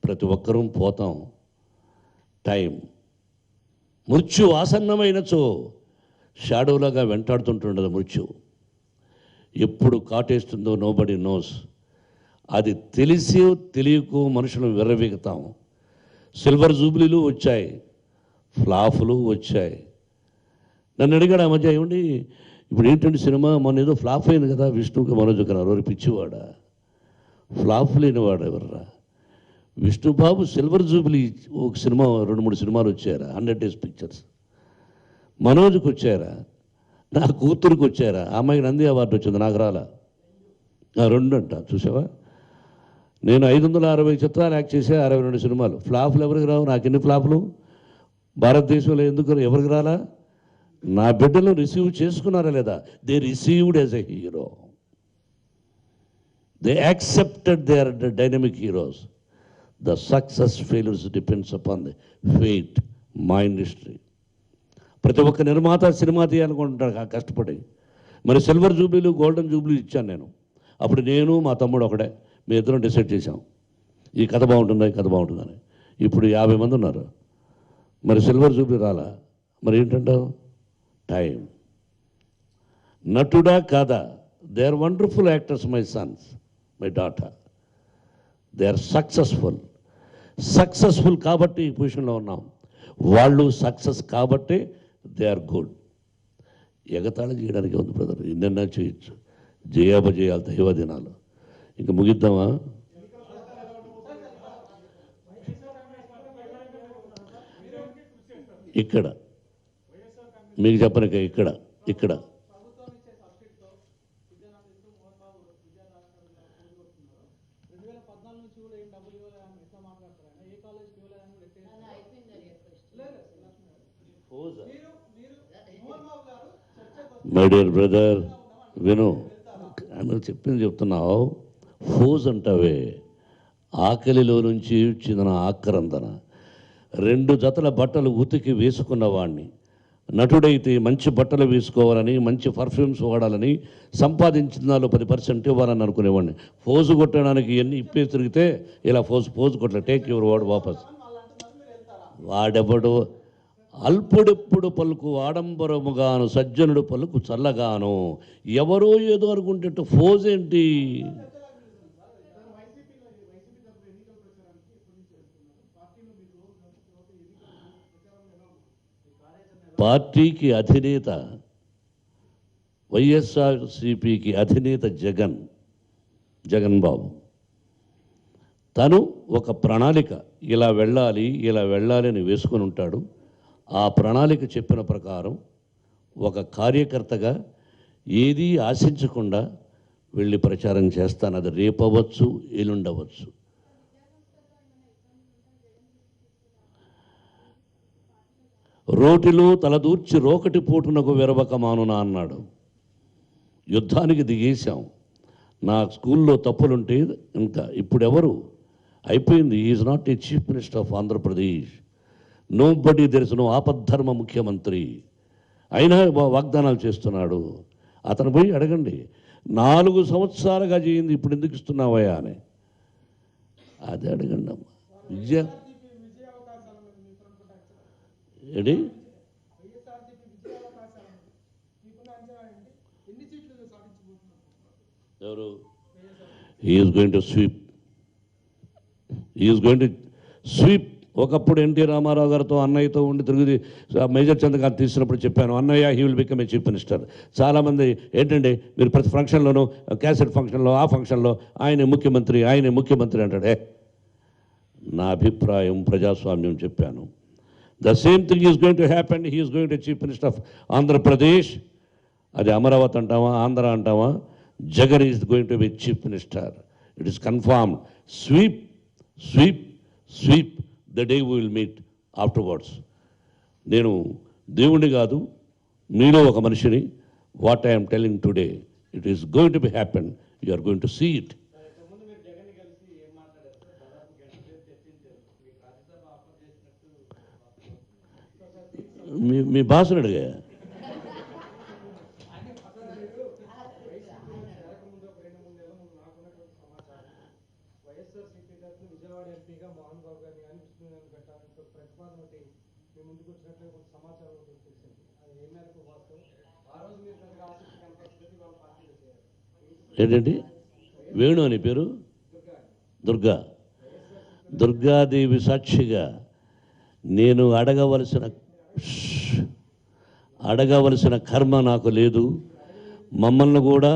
ప్రతి ఒక్కరూ పోతాం. టైం, మృత్యు ఆసన్నమైనచో షాడోలాగా వెంటాడుతుంటుండదు మృత్యు. ఎప్పుడు కాటేస్తుందో నోబడి నోస్. అది తెలిసి తెలియకు మనుషులు విర్రవీగుతాం. సిల్వర్ జూబ్లీలు వచ్చాయి, ఫ్లాపులు వచ్చాయి. నన్ను అడిగాడు ఆ మధ్య, ఏమండి ఇప్పుడు ఏంటంటే సినిమా మొన్న ఏదో ఫ్లాప్ అయింది కదా, విష్ణుకి మనోజ్ కన్నారు, ఎవరు పిచ్చివాడా, ఫ్లాప్ లేనివాడు ఎవర్రా? విష్ణుబాబు సిల్వర్ జూబ్లీ ఒక సినిమా, 2-3 సినిమాలు వచ్చారా, 100 Days పిక్చర్స్. మనోజ్కి వచ్చారా, నా కూతురికి వచ్చారా, అమ్మాయికి నంది అవార్డు వచ్చింది, నాకు రాలా. 2 అంట, చూసావా? నేను 560 చిత్రాలు యాక్ట్ చేసే 62 సినిమాలు. ఫ్లాపులు ఎవరికి రావు? నాకు ఎన్ని ఫ్లాపులు? భారతదేశంలో ఎందుకు ఎవరికి రాలా? నా బిడ్డలు రిసీవ్ చేసుకున్నారా లేదా? They received as a hero. They accepted they are dynamic heroes. The success failures depends upon the fate, my industry. ప్రతి ఒక్క నిర్మాత సినిమా తీయాలనుకుంటాడు కష్టపడి. మరి సిల్వర్ జూబ్లీలు, గోల్డెన్ జూబ్లీ ఇచ్చాను నేను. అప్పుడు నేను మా తమ్ముడు ఒకడే, మీ ఇద్దరం డిసైడ్ చేశాం ఈ కథ బాగుంటుందా, ఈ కథ బాగుంటుందని. ఇప్పుడు 50 మంది ఉన్నారు. మరి సిల్వర్ జూబ్లీ రాలా? మరి ఏంటంటావు? టైం. నటుడా కాదా? They are wonderful actors, my sons, my daughter. They are successful కాబట్టి ఈ పొజిషన్లో ఉన్నాం. వాళ్ళు సక్సెస్ కాబట్టి దే ఆర్ గుడ్. ఎగతాళి చేయడానికి ఉంది బ్రదర్, ఎన్నెన్నా చేయొచ్చు. జయాపజయాలు దైవదినాలు. ఇంకా ముగిద్దామా? ఇక్కడ మీకు చెప్పనిక ఇక్కడ మై డియర్ బ్రదర్ విను, నువ్వు చెప్పింది చెప్తున్నావు. ఫోజ్ అంటావే, ఆకలిలో నుంచి చెందిన ఆక్రందన. 2 జతల బట్టలు ఉతికి వేసుకున్నవాడిని, నటుడైతే మంచి బట్టలు వేసుకోవాలని, మంచి పర్ఫ్యూమ్స్ వాడాలని, సంపాదించిన దానిలో 10% ఇవ్వాలని అనుకునేవాడిని. ఫోజు కొట్టడానికి ఎన్ని ఇప్పేసి తిరిగితే ఇలా ఫోజు కొట్టలే. టేక్ యువర్ వర్డ్ వాపస్. వాడెవడు అల్పుడెప్పుడు పలుకు ఆడంబరముగాను సజ్జనుడు పలుకు చల్లగాను. ఎవరో ఏదో అనుకుంటే ఫోజ్ ఏంటి? పార్టీకి అధినేత వైఎస్ఆర్సిపికి అధినేత జగన్ బాబు. తను ఒక ప్రణాళిక ఇలా వెళ్ళాలి అని వేసుకొని ఉంటాడు. ఆ ప్రణాళిక చెప్పిన ప్రకారం ఒక కార్యకర్తగా ఏదీ ఆశించకుండా వెళ్ళి ప్రచారం చేస్తాను. అది రేపవచ్చు, ఎల్లుండవచ్చు. రోటిలో తలదూర్చి రోకటి పోటునకు వెరవక మానునా అన్నాడు. యుద్ధానికి దిగేశాం. నా స్కూల్లో తప్పులుంటే ఇంకా ఇప్పుడెవరు అయిపోయింది. Is not a chief minister of Andhra Pradesh. Nobody there is no ఆపద్ధర్మ ముఖ్యమంత్రి. అయినా వాగ్దానాలు చేస్తున్నాడు. అతను పోయి అడగండి, 4 సంవత్సరాలుగా చేయింది ఇప్పుడు ఎందుకు ఇస్తున్నావయ్యా అని. అదే అడగండి అమ్మ. ఏంటి ఎవరు? Is going to sweep. ఒకప్పుడు ఎన్టీ రామారావు గారితో అన్నయ్యతో ఉండి తిరిగి మేజర్ చంద్రకాంత్ తీసినప్పుడు చెప్పాను, అన్నయ్య he will become a chief minister. చాలామంది ఏంటంటే మీరు ప్రతి ఫంక్షన్లోనూ క్యాసెట్ ఫంక్షన్లో ఆ ఫంక్షన్లో ఆయనే ముఖ్యమంత్రి అంటాడే. నా అభిప్రాయం ప్రజాస్వామ్యం చెప్పాను. The same thing is going to happen. He is going to chief minister of Andhra Pradesh. అది అమరావతి అంటావా, ఆంధ్ర అంటావా, Jagan is going to be chief minister. It is confirmed. Sweep the day we will meet afterwards. నేను దేవుణ్ణి కాదు, మీలో ఒక మనిషిని. What I'm telling today, it is going to be happen. You are going to see it. మీ భాషను అడిగా. ఏంటండి వేణు అని పేరు? దుర్గాదేవి సాక్షిగా నేను అడగవలసిన కర్మ నాకు లేదు. మమ్మల్ని కూడా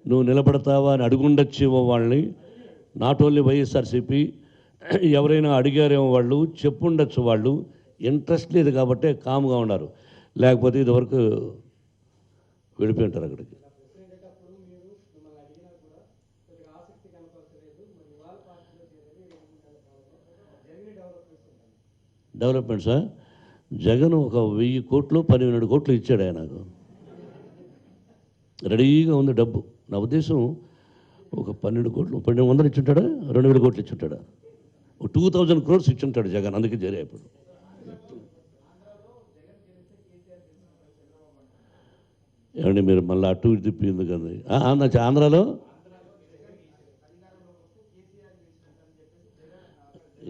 నువ్వు నిలబడతావా అని అడుగుండొచ్చేమో వాళ్ళని. నాట్ ఓన్లీ వైఎస్ఆర్సీపీ, ఎవరైనా అడిగారేమో వాళ్ళు, చెప్పుండొచ్చు. వాళ్ళు ఇంట్రెస్ట్ లేదు కాబట్టి కామ్గా ఉన్నారు. లేకపోతే ఇదివరకు వెళ్ళిపోయి ఉంటారు అక్కడికి. డెవలప్మెంట్సా? జగన్ ఒక 1000 కోట్లు 12 కోట్లు ఇచ్చాడు ఆయనకు. రెడీగా ఉంది డబ్బు. నా ఉద్దేశం ఒక 12 కోట్లు 1200 ఇచ్చుంటాడా, 2000 కోట్లు ఇచ్చుంటాడా, 2000 crores ఇచ్చుంటాడు జగన్. అందుకే జరిగా ఇప్పుడు. ఏమండి మీరు మళ్ళీ అటు ఇటు తిప్పింది కదా. ఆంధ్రాలో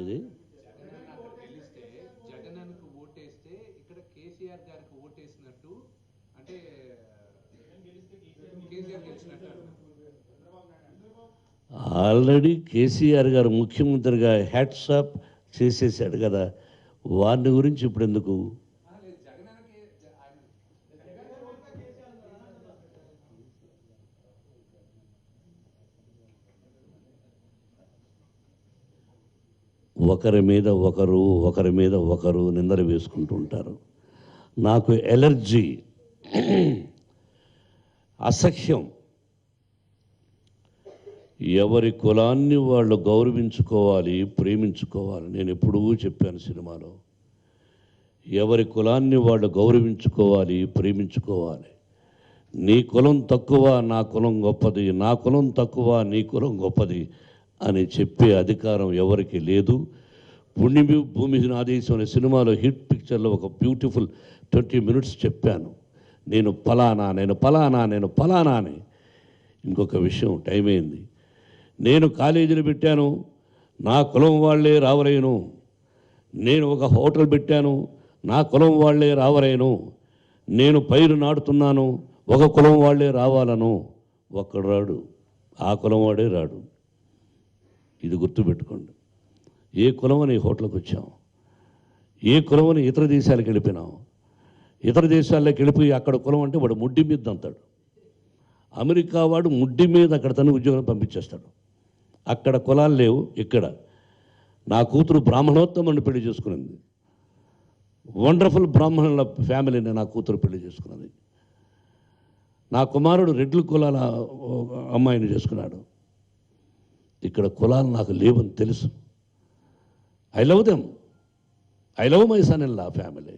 ఇది ఆల్రెడీ కేసీఆర్ గారు ముఖ్యమంత్రిగా హ్యాట్సాప్ చేసేసాడు కదా, వారిని గురించి ఇప్పుడు ఎందుకు? ఒకరి మీద ఒకరు నిందలు వేసుకుంటూ ఉంటారు. నాకు ఎలర్జీ, అసహ్యం. ఎవరి కులాన్ని వాళ్ళు గౌరవించుకోవాలి, ప్రేమించుకోవాలి. నేను ఎప్పుడూ చెప్పాను సినిమాలో, ఎవరి కులాన్ని వాళ్ళు గౌరవించుకోవాలి, ప్రేమించుకోవాలి. నీ కులం తక్కువ, నా కులం గొప్పది, నా కులం తక్కువ, నీ కులం గొప్పది అని చెప్పే అధికారం ఎవరికి లేదు. పుణ్యభూమి ఆదేశం అనే సినిమాలో హిట్ పిక్చర్లో ఒక బ్యూటిఫుల్ 20 minutes చెప్పాను, నేను ఫలానా అని. ఇంకొక విషయం, టైం అయింది. నేను కాలేజీలు పెట్టాను, నా కులం వాళ్ళే రావలేను. నేను ఒక హోటల్ పెట్టాను, నా కులం వాళ్ళే రావరేను, నేను పైరు నాటుతున్నాను, ఒక కులం వాళ్ళే రావాలను. ఒక్కడు రాడు, ఆ కులం వాడే రాడు. ఇది గుర్తుపెట్టుకోండి. ఏ కులం అని హోటల్కి వచ్చాం, ఏ కులం అని ఇతర దేశాలకు వెళ్ళిపోయినాం. ఇతర దేశాల్లోకి వెళ్ళిపోయి అక్కడ కులం అంటే వాడు ముడ్డి మీద అంటాడు. అమెరికా వాడు ముడ్డి మీద అక్కడ తను ఉద్యోగం పంపించేస్తాడు. అక్కడ కులాలు లేవు. ఇక్కడ నా కూతురు బ్రాహ్మణోత్తముని పెళ్లి చేసుకున్నది. వండర్ఫుల్ బ్రాహ్మణుల ఫ్యామిలీని నా కూతురు పెళ్లి చేసుకున్నది. నా కుమారుడు రెడ్ల కులాల అమ్మాయిని చేసుకున్నాడు. ఇక్కడ కులాలు నాకు లేవని తెలుసు. I love them. I love my son in law family.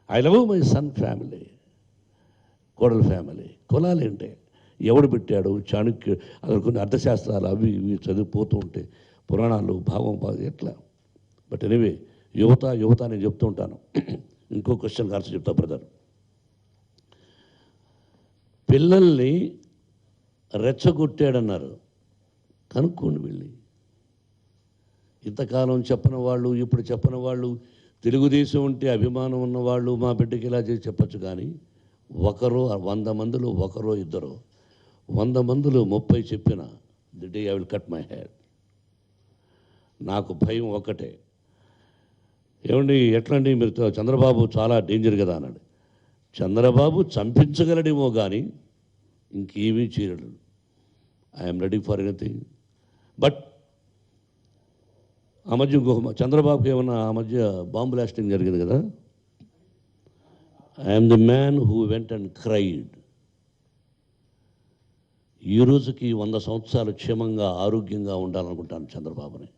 I love my son family, కోడల ఫ్యామిలీ. కులాలు ఏంటి, ఎవడు పెట్టాడు, చాణక్య అక్కడ కొన్ని అర్థశాస్త్రాలు అవి ఇవి చదివిపోతూ ఉంటే పురాణాలు భావం ఎట్లా. బట్ ఎనీవే, యువత నేను చెప్తూ ఉంటాను. ఇంకో క్వశ్చన్ ఆన్సర్ చెప్తా బ్రదర్. పిల్లల్ని రెచ్చగొట్టాడన్నారు, కనుక్కోండి వెళ్ళి. ఇంతకాలం చెప్పని వాళ్ళు, ఇప్పుడు చెప్పని వాళ్ళు, తెలుగుదేశం ఉంటే అభిమానం ఉన్నవాళ్ళు మా బిడ్డకి ఇలా చేసి చెప్పచ్చు. కానీ ఒకరు 100 మందిలో ఒకరో ఇద్దరు, 100 మందిలో 30 చెప్పిన the day I will cut my head. నాకు భయం ఒక్కటే. ఏమండి ఎట్లండి మీరు చంద్రబాబు చాలా డేంజర్ కదా అన్నాడు. చంద్రబాబు చంపించగలడేమో కానీ ఇంకేమీ చేయడు. I'm ready for anything. But ఆ మధ్య చంద్రబాబుకి ఏమన్నా ఆ మధ్య బాంబు బ్లాస్టింగ్ జరిగింది కదా. I'm the man who went and cried. ఈ రోజుకి 100 సంవత్సరాలు క్షేమంగా ఆరోగ్యంగా ఉండాలనుకుంటాను చంద్రబాబుని.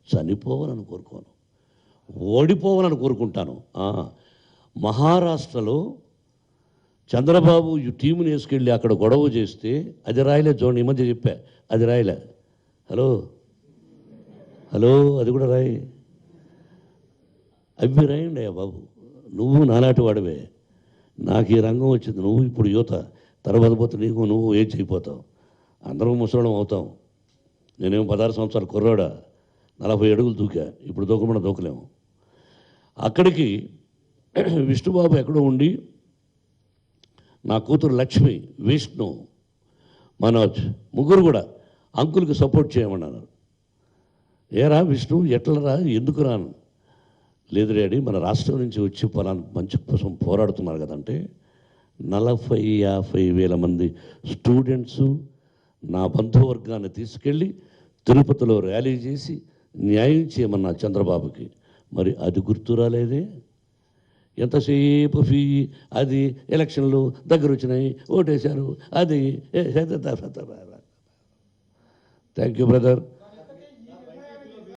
చనిపోవాలని కోరుకోను, ఓడిపోవాలని కోరుకుంటాను. మహారాష్ట్రలో చంద్రబాబు ఈ టీముని వేసుకెళ్ళి అక్కడ గొడవ చేస్తే అది రాయలే. చూడండి, ఈ మధ్య చెప్పా, అది రాయలే. హలో, అది కూడా రాయి. అవి రాయండి అయ్యా బాబు. నువ్వు నాలాంటి వాడివే, నాకు ఈ రంగం వచ్చింది. నువ్వు ఇప్పుడు యువత, తర్వాత పోతే నువ్వు ఏం చేయపోతావు. అందరం ముసలం అవుతాం. నేనేమో 16 సంవత్సరాలు కుర్రాడా, 40 అడుగులు దూకా. ఇప్పుడు దూకమన్నా దూకలేము. అక్కడికి విష్ణుబాబు ఎక్కడో ఉండి నా కూతురు లక్ష్మి, విష్ణు, మనోజ్ ముగ్గురు కూడా అంకుల్కి సపోర్ట్ చేయమన్నారు. ఏరా విష్ణు ఎట్లరా, ఎందుకు రాను? లేదు డాడీ, మన రాష్ట్రం నుంచి వచ్చి పలానా మంచి కోసం పోరాడుతున్నారు కదంటే 40-50 వేల మంది స్టూడెంట్సు నా బంధువర్గాన్ని తీసుకెళ్ళి తిరుపతిలో ర్యాలీ చేసి న్యాయం చేయమన్నా చంద్రబాబుకి. మరి అది గుర్తు రాలేదే? ఎంతసేపు అది ఎలక్షన్లు దగ్గర వచ్చినాయి, ఓటేశారు, అది. Thank you brother.